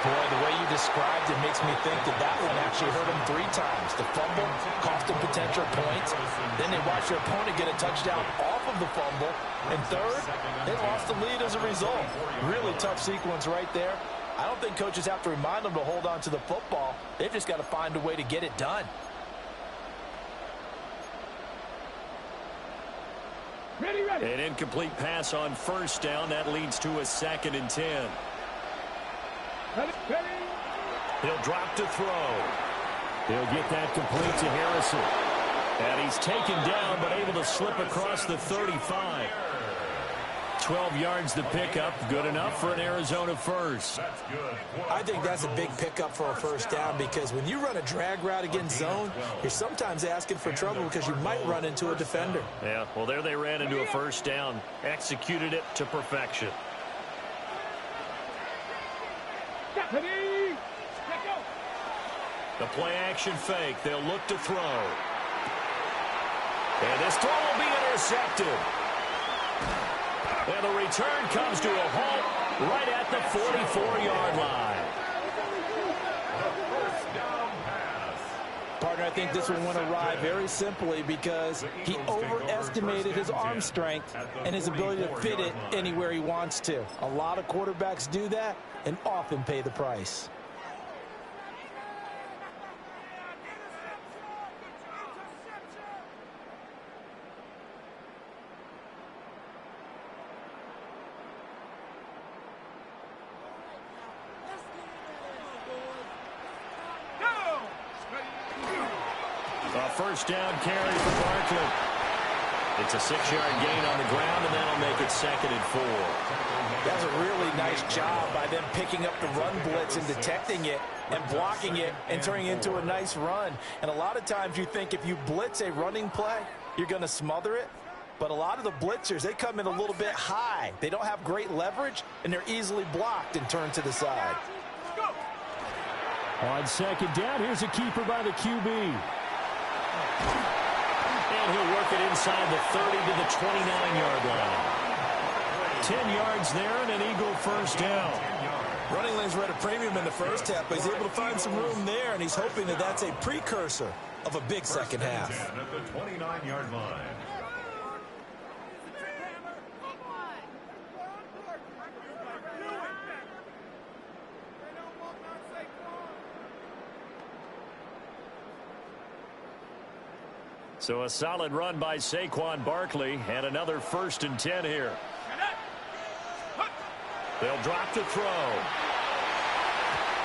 Boy, the way you described it makes me think that one actually hurt them 3 times. The fumble cost them potential points. Then they watched their opponent get a touchdown off of the fumble. And third, they lost the lead as a result. Really tough sequence right there. I don't think coaches have to remind them to hold on to the football. They've just got to find a way to get it done. An incomplete pass on first down. That leads to a 2nd and 10. He'll drop to throw. He'll get that complete to Harrison. And he's taken down, but able to slip across the 35. 12 yards the pickup. Good enough for an Arizona first. I think that's a big pickup for a first down, because when you run a drag route against zone, you're sometimes asking for trouble because you might run into a defender. Yeah, well, there they ran into a first down. Executed it to perfection. The play action fake. They'll look to throw. And this throw will be intercepted. And the return comes to a halt right at the 44-yard line. Partner, I think this one went awry very simply because he overestimated his arm strength and his ability to fit it anywhere he wants to. A lot of quarterbacks do that and often pay the price. A first down carry for Barkley. It's a 6-yard gain on the ground, and that'll make it 2nd and 4. That's a really nice job by them picking up the run blitz and detecting it and blocking it and turning it into a nice run. And a lot of times you think if you blitz a running play, you're going to smother it. But a lot of the blitzers, they come in a little bit high. They don't have great leverage, and they're easily blocked and turned to the side. On 2nd down, here's a keeper by the QB. And he'll work it inside the 30 to the 29-yard line. 10 yards there and an Eagle first down. Running lanes were at a premium in the first half, but he's able to find some room there, and he's hoping that that's a precursor of a big second half. At the 29-yard line. So a solid run by Saquon Barkley, and another 1st and 10 here. They'll drop to throw.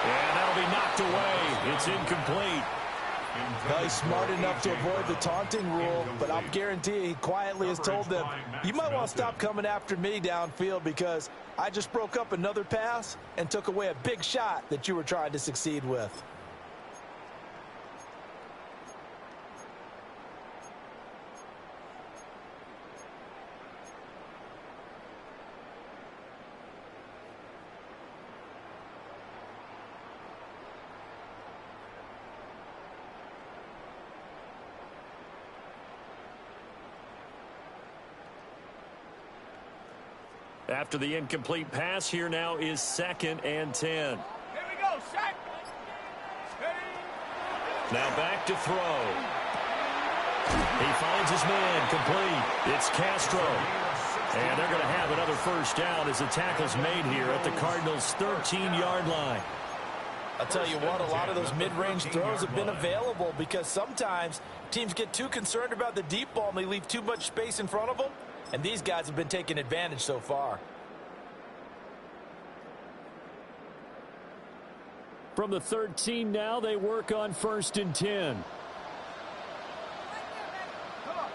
And that'll be knocked away. It's incomplete. Well, he's smart enough to avoid the taunting rule, but I'll guarantee he quietly has told them, you might want to stop coming after me downfield because I just broke up another pass and took away a big shot that you were trying to succeed with. After the incomplete pass, here now is 2nd and 10. Here we go, set. Now back to throw. He finds his man, complete. It's Castro. And they're going to have another first down as the tackle's made here at the Cardinals' 13-yard line. I'll tell you what, a lot of those mid-range throws have been available because sometimes teams get too concerned about the deep ball and they leave too much space in front of them. And these guys have been taking advantage so far. From the 13 now, they work on 1st and 10. Come on,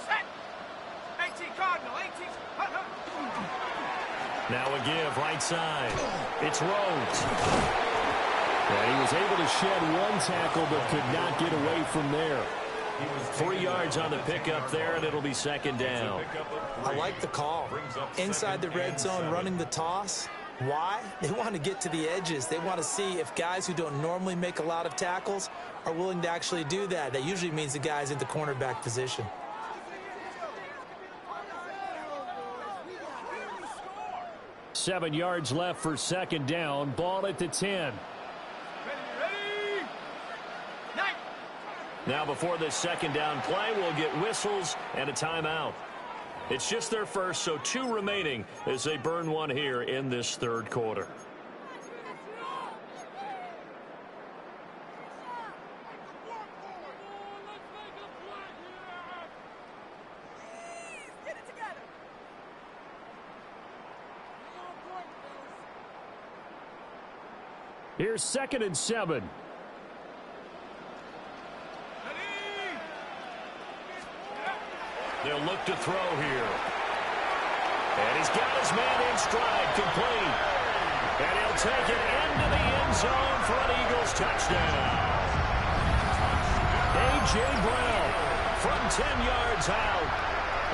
set. 18 Cardinal, 18. Now a give right side. It's Rhodes. And he was able to shed one tackle but could not get away from there. 3 yards on the pickup there, and it'll be 2nd down. I like the call. Inside the red zone, running the toss. Why? They want to get to the edges. They want to see if guys who don't normally make a lot of tackles are willing to actually do that. That usually means the guy's in the cornerback position. Seven yards left for 2nd down. Ball at the 10. Ready. Night. Now before this 2nd down play, we'll get whistles and a timeout. It's just their first, so 2 remaining as they burn one here in this 3rd quarter. Here's 2nd and 7. They'll look to throw here. And he's got his man in stride, complete. And he'll take it into the end zone for an Eagles touchdown. A.J. Brown from 10 yards out.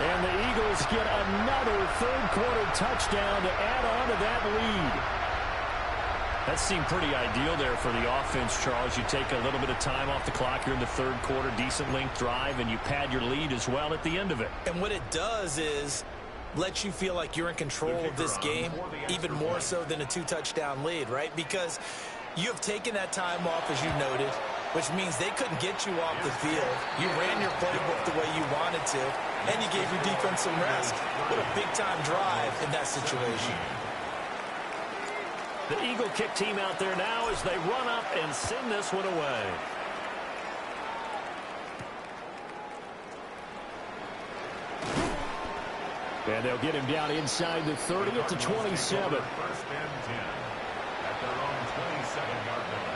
And the Eagles get another 3rd quarter touchdown to add on to that lead. That seemed pretty ideal there for the offense, Charles. You take a little bit of time off the clock here in the 3rd quarter, decent length drive, and you pad your lead as well at the end of it. And what it does is let you feel like you're in control of this game, even more so than a 2-touchdown lead, right? Because you have taken that time off, as you noted, which means they couldn't get you off the field. You ran your playbook the way you wanted to, and you gave your defense some rest. What a big-time drive in that situation. The Eagle kick team out there now as they run up and send this one away. And they'll get him down inside the 30 at the 27. 1st and 10 at their own 27-yard line.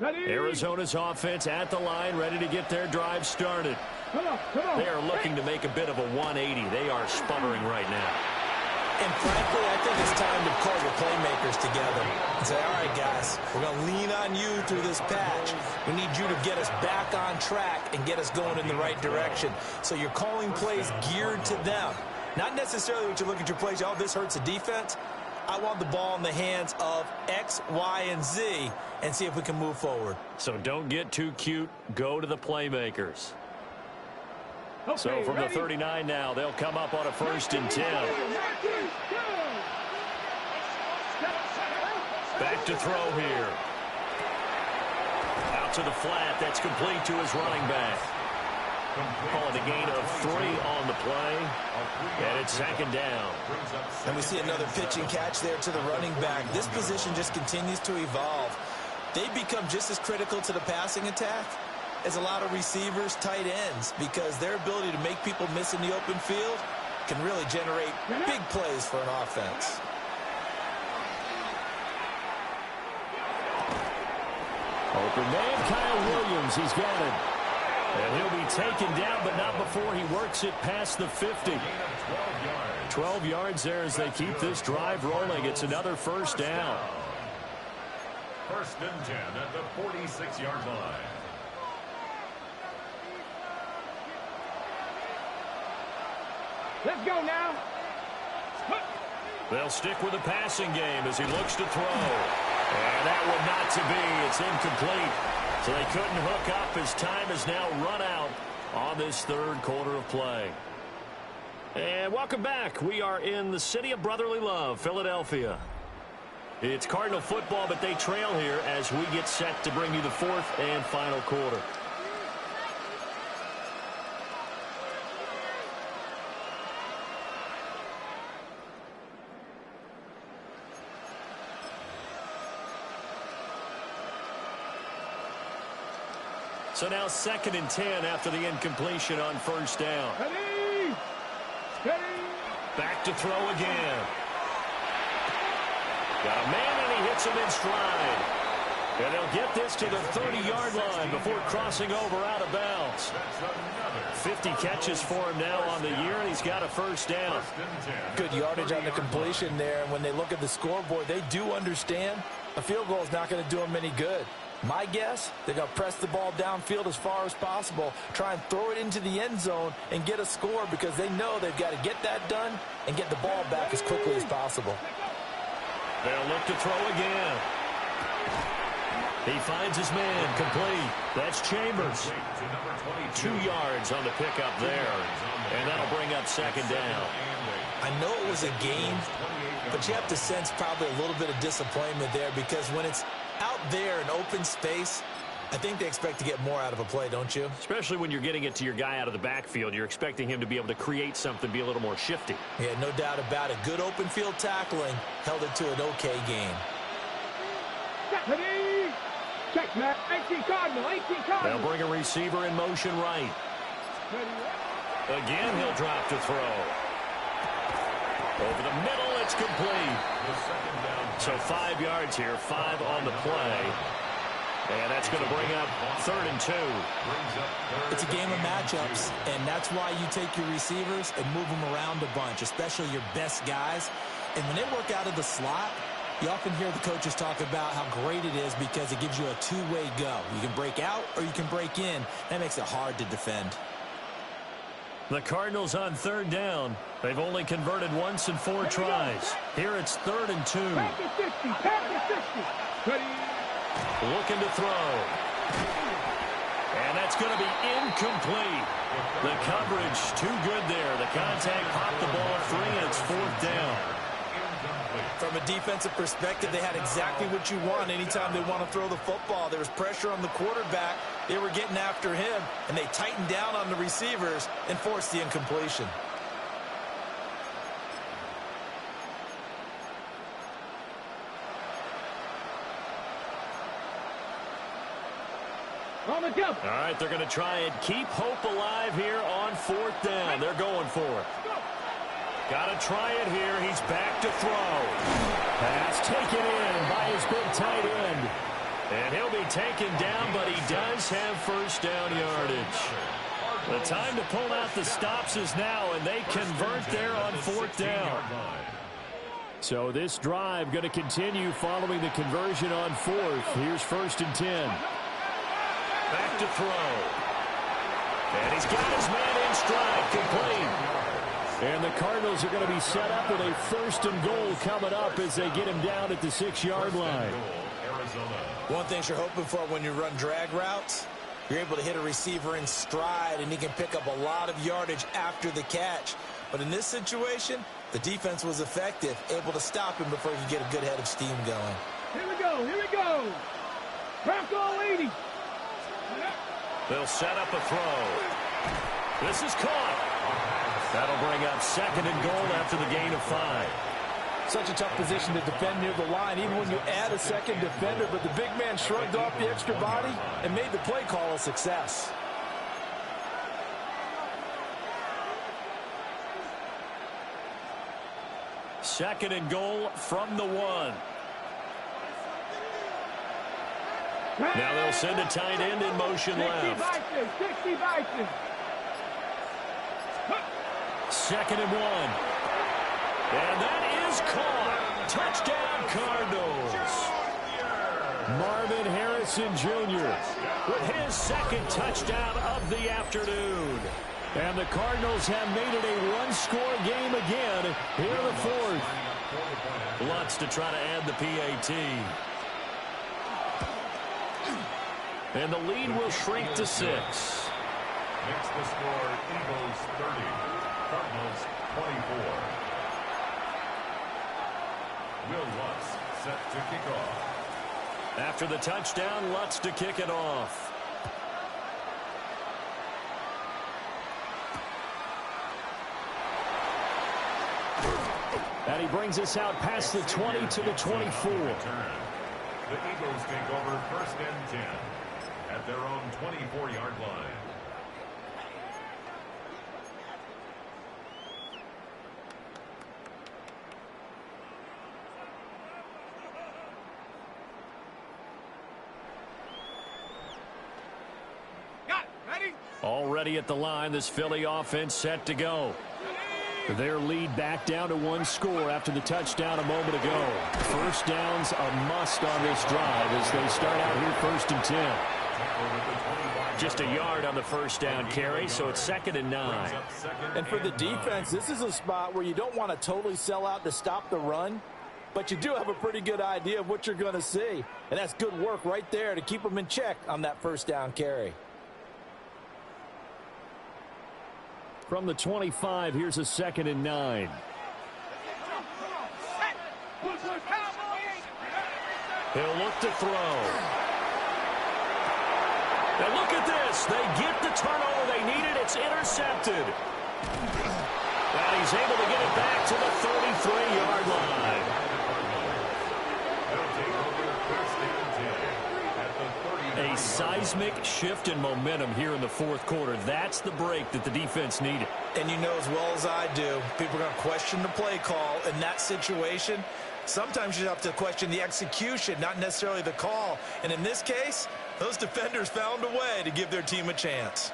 Ready. Arizona's offense at the line, ready to get their drive started. Come on. They are looking to make a bit of a 180. They are sputtering right now. And frankly, I think it's time to call your playmakers together and say, all right, guys, we're going to lean on you through this patch. We need you to get us back on track and get us going in the right direction. So you're calling plays geared to them. Not necessarily what you look at your plays, oh, this hurts the defense. I want the ball in the hands of X, Y, and Z and see if we can move forward. So don't get too cute. Go to the playmakers. Okay, So from ready. the 39 now, they'll come up on a 1st and 10. Back to throw here. Out to the flat. That's complete to his running back. Calling a gain of 3 on the play. And it's 2nd down. And we see another pitch and catch there to the running back. This position just continues to evolve. They become just as critical to the passing attack as a lot of receivers, tight ends, because their ability to make people miss in the open field can really generate big plays for an offense. Open man, Kyle Williams. He's got it. And he'll be taken down, but not before he works it past the 50. 12 yards there as they keep this drive rolling. It's another first down. First and 10 at the 46-yard line. Let's go now. They'll stick with the passing game as he looks to throw. And that one not to be. It's incomplete. So they couldn't hook up as time has now run out on this third quarter of play. And welcome back. We are in the city of brotherly love, Philadelphia. It's Cardinal football, but they trail here as we get set to bring you the fourth and final quarter. So now 2nd and 10 after the incompletion on first down. Ready. Ready. Back to throw again. Got a man, and he hits him in stride. And they'll get this to the 30-yard line before crossing over out of bounds. 50 catches for him now on the year, and he's got a first down. Good yardage on the completion there. And when they look at the scoreboard, they do understand a field goal is not going to do them any good. My guess, they're going to press the ball downfield as far as possible, try and throw it into the end zone and get a score because they know they've got to get that done and get the ball back as quickly as possible. They'll look to throw again. He finds his man, complete. That's Chambers. 2 yards on the pickup there, and that'll bring up second down. I know it was a game, but you have to sense probably a little bit of disappointment there because when it's out there in open space, I think they expect to get more out of a play, don't you? Especially when you're getting it to your guy out of the backfield. You're expecting him to be able to create something, be a little more shifty. Yeah, no doubt about it. Good open field tackling held it to an okay game. Ready. Check, man. 18 Cardinal. 18 Cardinal. They'll bring a receiver in motion right. Again, he'll drop to throw. Over the middle, it's complete. So 5 yards here, 5 on the play. And that's going to bring up 3rd and 2. It's a game of matchups, and that's why you take your receivers and move them around a bunch, especially your best guys. And when they work out of the slot, you often hear the coaches talk about how great it is because it gives you a two-way go. You can break out or you can break in. That makes it hard to defend. The Cardinals on 3rd down. They've only converted once in 4 tries. Here it's 3rd and 2. Pack the 60. Pack the 60. Ready. Looking to throw. And that's going to be incomplete. The coverage too good there. The contact popped the ball free, and it's 4th down. From a defensive perspective, they had exactly what you want anytime they want to throw the football. There was pressure on the quarterback. They were getting after him, and they tightened down on the receivers and forced the incompletion. On the jump. All right, they're going to try and keep hope alive here on 4th down. They're going for it. Got to try it here. He's back to throw. Pass taken in by his big tight end. And he'll be taken down, but he does have first down yardage. The time to pull out the stops is now, and they convert there on 4th down. So this drive going to continue following the conversion on 4th. Here's 1st and 10. Back to throw. And he's got his man in stride, complete. And the Cardinals are going to be set up with a 1st and goal coming up as they get him down at the 6-yard line. One thing you're hoping for when you run drag routes, you're able to hit a receiver in stride, and he can pick up a lot of yardage after the catch. But in this situation, the defense was effective, able to stop him before he could get a good head of steam going. Here we go. Here we go. Bronco 80. They'll set up a throw. This is caught. That'll bring up 2nd and goal after the gain of 5. Such a tough position to defend near the line, even when you add a second defender, but the big man shrugged off the extra body and made the play call a success. Second and goal from the 1. Now they'll send a tight end in motion left. 60 Bison. 2nd and 1. And that is caught. Touchdown, Cardinals. Marvin Harrison Jr. with his 2nd touchdown of the afternoon. And the Cardinals have made it a one-score game again here in the 4th. Lutz to try to add the PAT. And the lead will shrink to 6. Makes the score Eagles 30, Cardinals 24. Will Lutz set to kick off. After the touchdown, Lutz to kick it off. And he brings us out past the 20 to the 24. The Eagles take over 1st and 10 at their own 24-yard line. Already at the line, this Philly offense set to go. Their lead back down to 1 score after the touchdown a moment ago. 1st down's a must on this drive as they start out here 1st and 10. Just a yard on the 1st down carry, so it's 2nd and 9. And for the defense, this is a spot where you don't want to totally sell out to stop the run, but you do have a pretty good idea of what you're going to see. And that's good work right there to keep them in check on that 1st down carry. From the 25, here's a 2nd and 9. He'll look to throw. And look at this. They get the turnover they needed. It's intercepted. And he's able to get it back to the 33-yard line. A seismic shift in momentum here in the 4th quarter. That's the break that the defense needed. And you know as well as I do, people are going to question the play call in that situation. Sometimes you have to question the execution, not necessarily the call. And in this case, those defenders found a way to give their team a chance.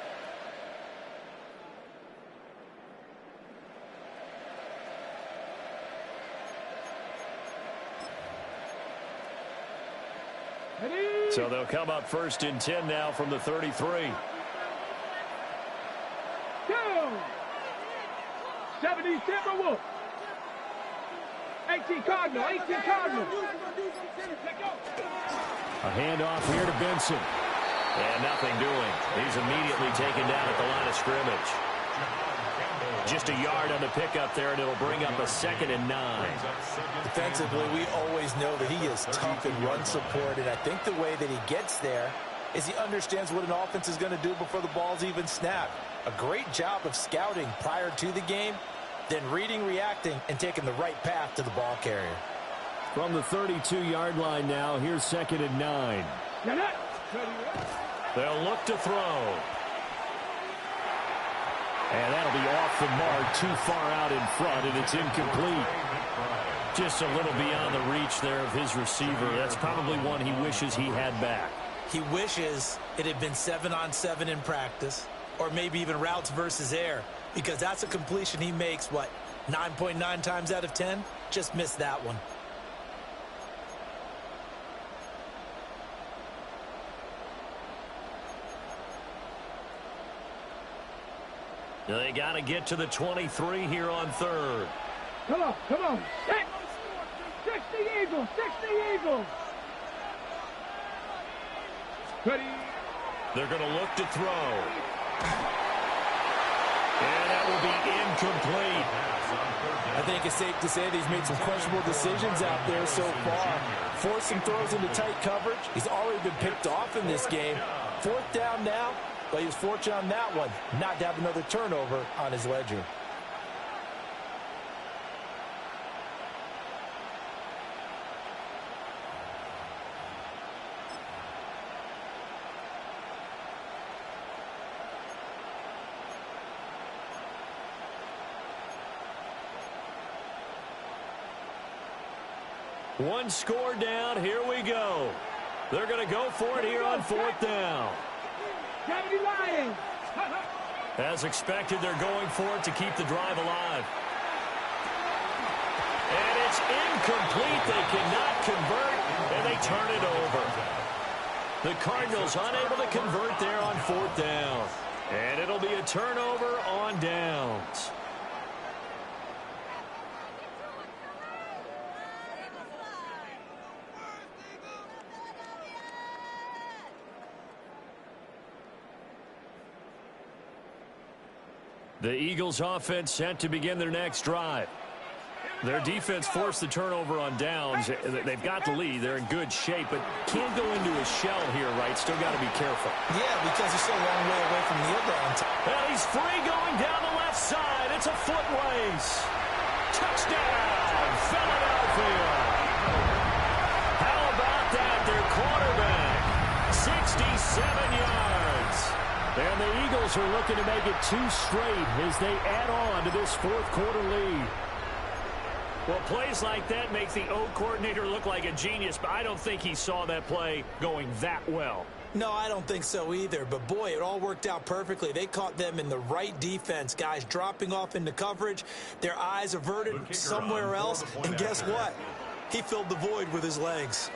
So they'll come up 1st and 10 now from the 33. 70 Timberwolves. 18 Cardinal. 18 Cardinal. A handoff here to Benson. And nothing doing. He's immediately taken down at the line of scrimmage. Just a yard on the pickup there, and it'll bring up a 2nd and 9. Defensively, we always know that he is tough in run support, and I think the way that he gets there is he understands what an offense is going to do before the ball's even snapped. A great job of scouting prior to the game, then reading, reacting, and taking the right path to the ball carrier. From the 32-yard line now, here's 2nd and 9. They'll look to throw. And that'll be off the mark, too far out in front, and it's incomplete. Just a little beyond the reach there of his receiver. That's probably one he wishes he had back. He wishes it had been 7-on-7 in practice, or maybe even routes versus air, because that's a completion he makes, 9.9 times out of 10? Just missed that one. They got to get to the 23 here on 3rd. Come on, come on. 60 Eagles, 60 Eagles. Ready. They're going to look to throw. And that will be incomplete. I think it's safe to say that he's made some questionable decisions out there so far. Forced some throws into tight coverage. He's already been picked off in this game. 4th down now. But he was fortunate on that one, not to have another turnover on his ledger. One score down. Here we go. They're going to go for it here on 4th down. As expected, they're going for it to keep the drive alive. And it's incomplete. They cannot convert, and they turn it over. The Cardinals unable to convert there on 4th down. And it'll be a turnover on downs. The Eagles offense set to begin their next drive. Their defense forced the turnover on downs. They've got the lead. They're in good shape, but can't go into a shell here, right? Still got to be careful. Yeah, because he's so long way away from the end line. Well, he's free going down the left side. It's a foot race. Touchdown, Philadelphia. How about that? Their quarterback, 67 yards. And the Eagles are looking to make it 2 straight as they add on to this 4th quarter lead. Well, plays like that make the O coordinator look like a genius, but I don't think he saw that play going that well. No, I don't think so either. But, boy, it all worked out perfectly. They caught them in the right defense. Guys dropping off into coverage, their eyes averted somewhere else. And guess what? He filled the void with his legs.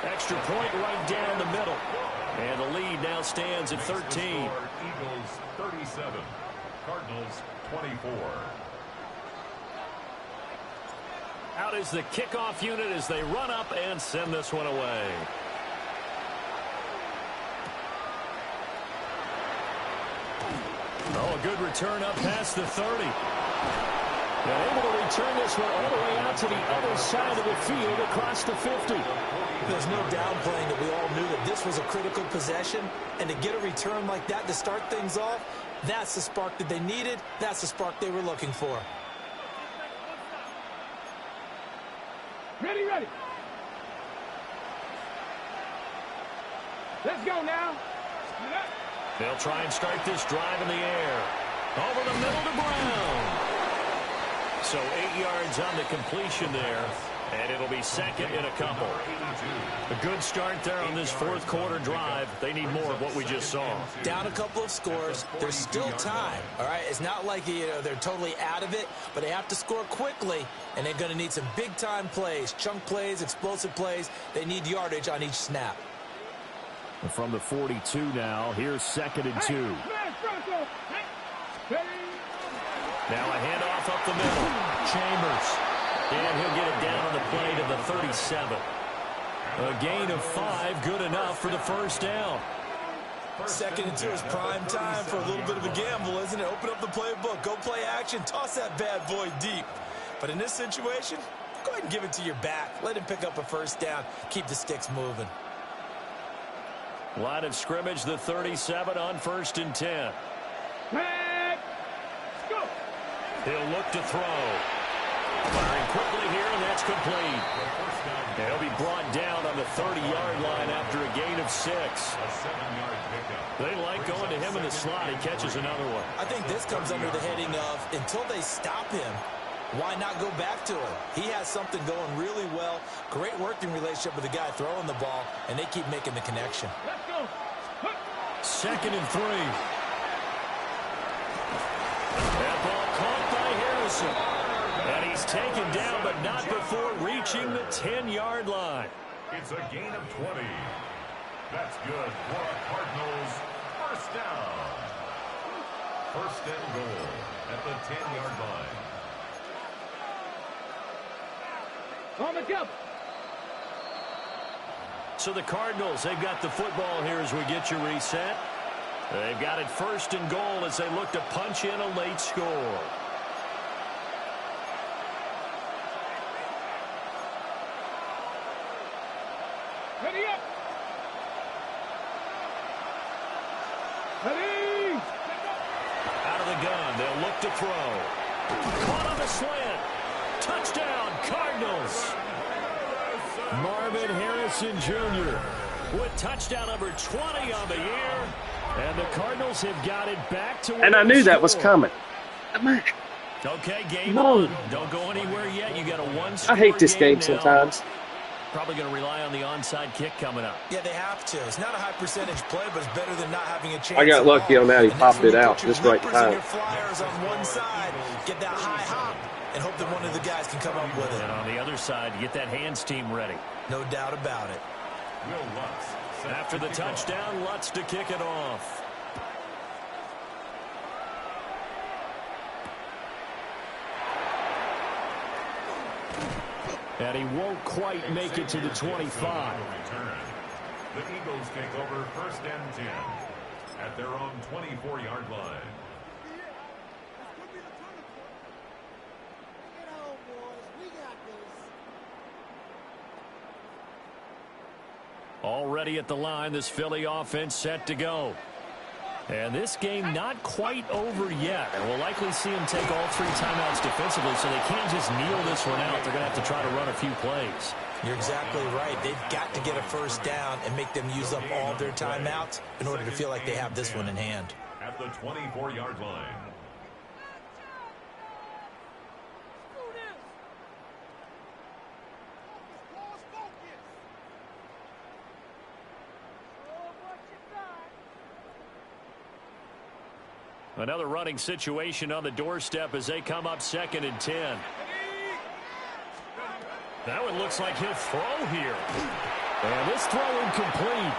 Extra point right down the middle. And the lead now stands at 13. Eagles 37, Cardinals 24. Out is the kickoff unit as they run up and send this one away. Oh, a good return up past the 30. And able to return this one all the way out to the other side of the field across the 50. There's no downplaying that we all knew that this was a critical possession, and to get a return like that to start things off, that's the spark that they needed. That's the spark they were looking for. Ready. Let's go now. They'll try and start this drive in the air. Over the middle to Brown. So 8 yards on the completion there. And it'll be second in a couple. A good start there on this 4th quarter drive. They need more of what we just saw. Down a couple of scores. There's still time. All right, it's not like they're totally out of it, but they have to score quickly, and they're going to need some big-time plays, chunk plays, explosive plays. They need yardage on each snap. From the 42 now, here's 2nd and 2. Now a handoff up the middle. Chambers. And he'll get it down on the play to the 37. A gain of 5, good enough for the first down. 2nd and 2 is prime time for a little bit of a gamble, isn't it? Open up the playbook, go play action, toss that bad boy deep. But in this situation, go ahead and give it to your back. Let him pick up a first down, keep the sticks moving. Line of scrimmage, the 37 on 1st and 10. Let's go. He'll look to throw. Firing quickly here, and that's complete. He'll be brought down on the 30-yard line after a gain of 6. They like going to him in the slot. He catches another one. I think this comes under the heading of, until they stop him, why not go back to him? He has something going really well. Great working relationship with the guy throwing the ball, and they keep making the connection. Let's go. 2nd and 3. That ball caught by Harrison. And he's taken down, but not before reaching the 10-yard line. It's a gain of 20. That's good for a Cardinals first down. 1st and goal at the 10-yard line. On the jump. So the Cardinals, they've got the football here as we get you reset. They've got it 1st and goal as they look to punch in a late score. Ready up. Ready. Out of the gun, they'll look to throw. Caught on the slant. Touchdown, Cardinals. Marvin Harrison Jr. with touchdown number 20 on the year. And the Cardinals have got it back to where And I knew that was scored. coming. Okay, game No. on. Don't go anywhere yet. You got a one-score I hate this game now. sometimes. Probably going to rely on the onside kick coming up. Yeah, they have to. It's not a high percentage play, but it's better than not having a chance. I got lucky on that. He And that's popped when it you out put your just right in leapers and time. your flyers on one side, get that high hop, and hope that one of the guys can come up with it. And on the other side, get that hands team ready. No doubt about it. Will Lutz. After the touchdown, Lutz to kick it off. And he won't quite make it to the 25. The Eagles take over 1st and 10 at their own 24-yard line. Already at the line, this Philly offense set to go. And this game not quite over yet. And we'll likely see them take all 3 timeouts defensively, so they can't just kneel this one out. They're going to have to try to run a few plays. You're exactly right. They've got to get a first down and make them use up all of their timeouts in order to feel like they have this one in hand. At the 24-yard line. Another running situation on the doorstep as they come up 2nd and 10. That one looks like he'll throw here. And this throw incomplete.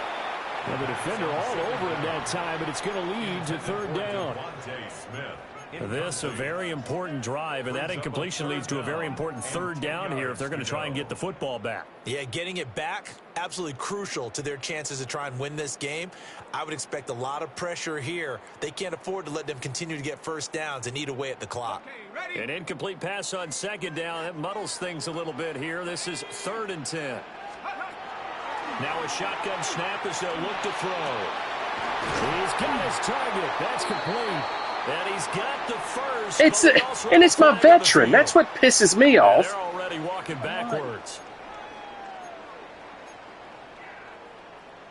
And the defender all over him that time, but it's going to lead to 3rd down. This a very important drive, and that incompletion leads to a very important 3rd down here if they're going to try and get the football back. Yeah, getting it back, absolutely crucial to their chances to try and win this game. I would expect a lot of pressure here. They can't afford to let them continue to get first downs and eat away at the clock. An incomplete pass on 2nd down. That muddles things a little bit here. This is 3rd and 10. Now a shotgun snap as they'll look to throw. He's got his target. That's complete. And he's got the first. It's my veteran. That's what pisses me off. They're already walking backwards.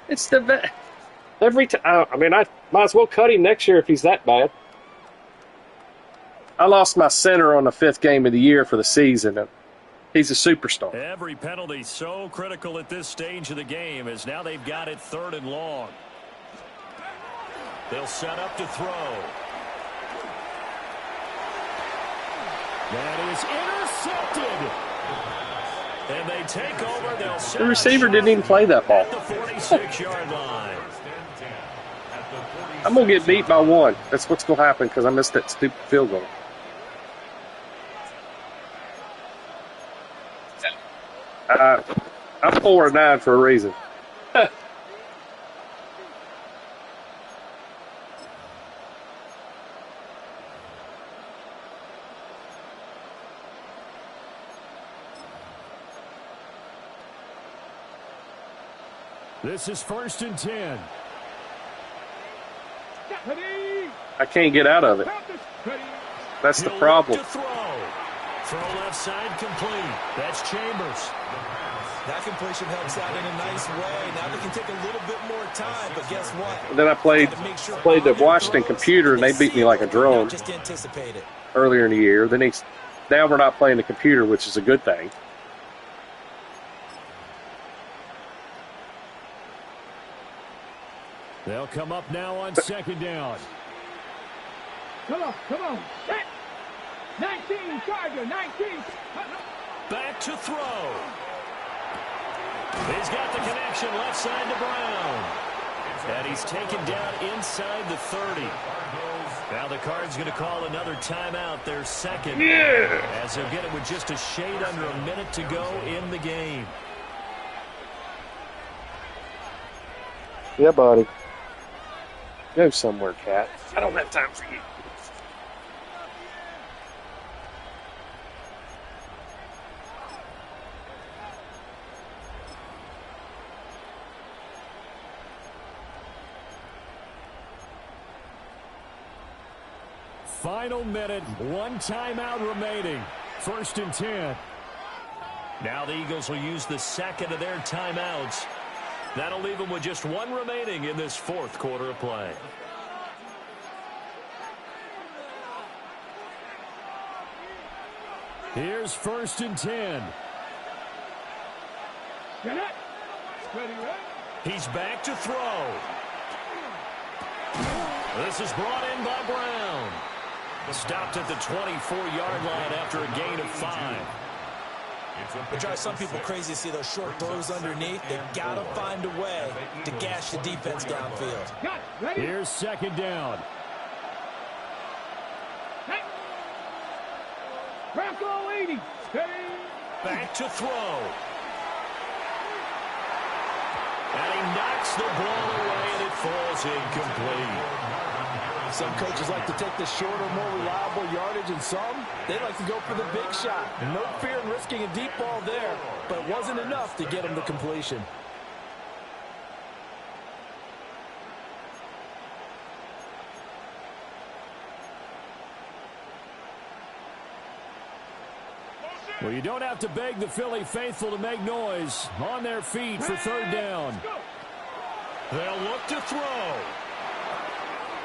It's the every time. I mean, I might as well cut him next year if he's that bad. I lost my center on the 5th game of the year for the season. He's a superstar. Every penalty so critical at this stage of the game as now they've got it 3rd and long. They'll set up to throw. That is intercepted. And they take over. They'll set The receiver didn't even play that ball. at the 46-yard line. I'm going to get beat by 1. That's what's going to happen because I missed that stupid field goal. I'm 4-9 for a reason. This is 1st and 10. I can't get out of it. That's the problem. Throw left side complete. That's Chambers. That completion helps out in a nice way. Now they can take a little bit more time, but guess what? And then I played the Washington computer, and they beat me like a drone Just anticipate it. earlier in the year. Now we're not playing the computer, which is a good thing. They'll come up now on 2nd down. Come on. Set. 19, Charger, 19. Back to throw. He's got the connection left side to Brown. And he's taken down inside the 30. Now the Cards going to call another timeout, their 2nd. Yeah. As they'll get it with just a shade under a minute to go in the game. Yeah, buddy. Go somewhere, cat. I don't have time for you. Final minute, 1 timeout remaining. 1st and 10. Now the Eagles will use the 2nd of their timeouts. That'll leave them with just 1 remaining in this 4th quarter of play. Here's 1st and 10. Get it. Ready, ready. He's back to throw. This is brought in by Brown. Stopped at the 24-yard line after a gain of 5. It drives some people crazy to see those short throws underneath. They've got to find a way to gash the defense downfield. Got it. Ready. Here's 2nd down. Hey. Bronco 80. Steady. Back to throw. And he knocks the ball away, and it falls incomplete. Some coaches like to take the shorter, more reliable yardage, and some, they like to go for the big shot. No fear in risking a deep ball there, but it wasn't enough to get him the completion. Well, you don't have to beg the Philly faithful to make noise. On their feet for 3rd down. They'll look to throw.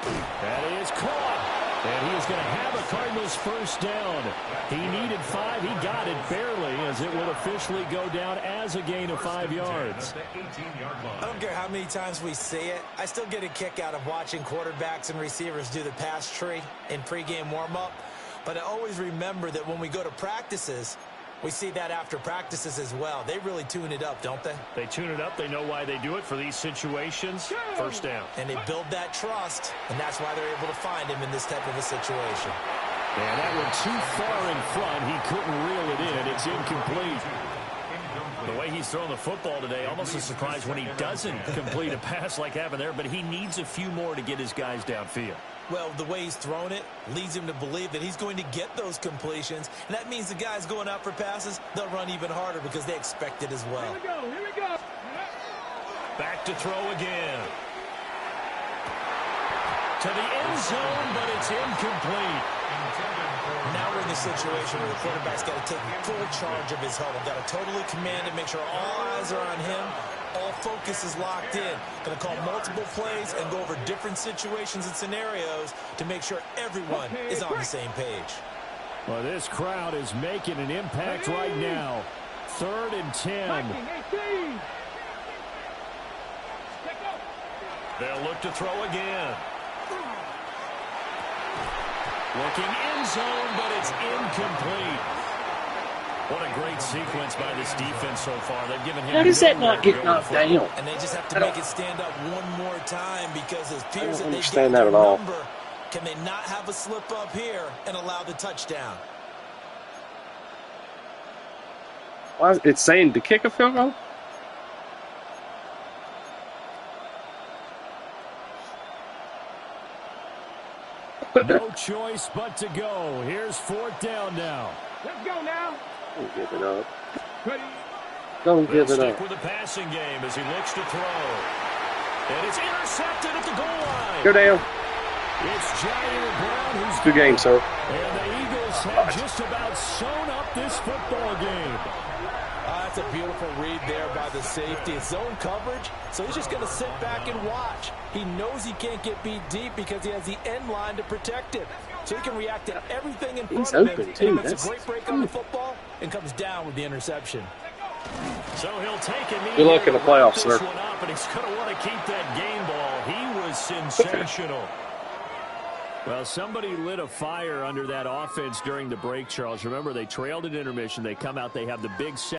And he is caught. And he is going to have a Cardinals 1st down. He needed 5. He got it barely, as it will officially go down as a gain of 5 yards. I don't care how many times we see it. I still get a kick out of watching quarterbacks and receivers do the pass tree in pregame warm-up. But I always remember that when we go to practices, we see that after practices as well. They really tune it up, don't they? They tune it up. They know why they do it for these situations. 1st down. And they build that trust, and that's why they're able to find him in this type of a situation. And that one too far in front. He couldn't reel it in. It's incomplete. The way he's throwing the football today, almost a surprise when he doesn't complete a pass like happened there, but he needs a few more to get his guys downfield. Well, the way he's thrown it leads him to believe that he's going to get those completions. And that means the guys going out for passes, they'll run even harder because they expect it as well. Here we go. Here we go. Back to throw again. To the end zone, but it's incomplete. Now we're in the situation where the quarterback's got to take full charge of his huddle. Got to totally command and make sure all eyes are on him. All focus is locked in. Going to call multiple plays and go over different situations and scenarios to make sure everyone is on the same page. Well, this crowd is making an impact right now. 3rd and 10. They'll look to throw again. Looking end zone, but it's incomplete. What a great sequence by this defense so far. They've given him. How does that not get knocked down? And they just have to make it stand up one more time because it appears that they understand get that at their all. number. Can they not have a slip up here and allow the touchdown? Why is it saying to kick a field goal? No choice but to go. Here's 4th down now. Let's go now. Don't give it up. Ready. Don't give They'll it stick up. with the passing game as he looks to throw. And it's intercepted at the goal line. Go down. It's Jair Brown who's Good game, sir. And the Eagles have just about sewn up this football game. That's a beautiful read there by the safety. It's zone coverage, so he's just going to sit back and watch. He knows he can't get beat deep because he has the end line to protect it. So he can react to everything in front of him. Open, too. He makes That's a great break on the football and comes down with the interception. So he'll take a knee. Good luck in the playoffs, sir. This one up, and he's going to want to keep that game ball. He was sensational. Well, somebody lit a fire under that offense during the break, Charles. Remember, they trailed at intermission. They come out, they have the big set.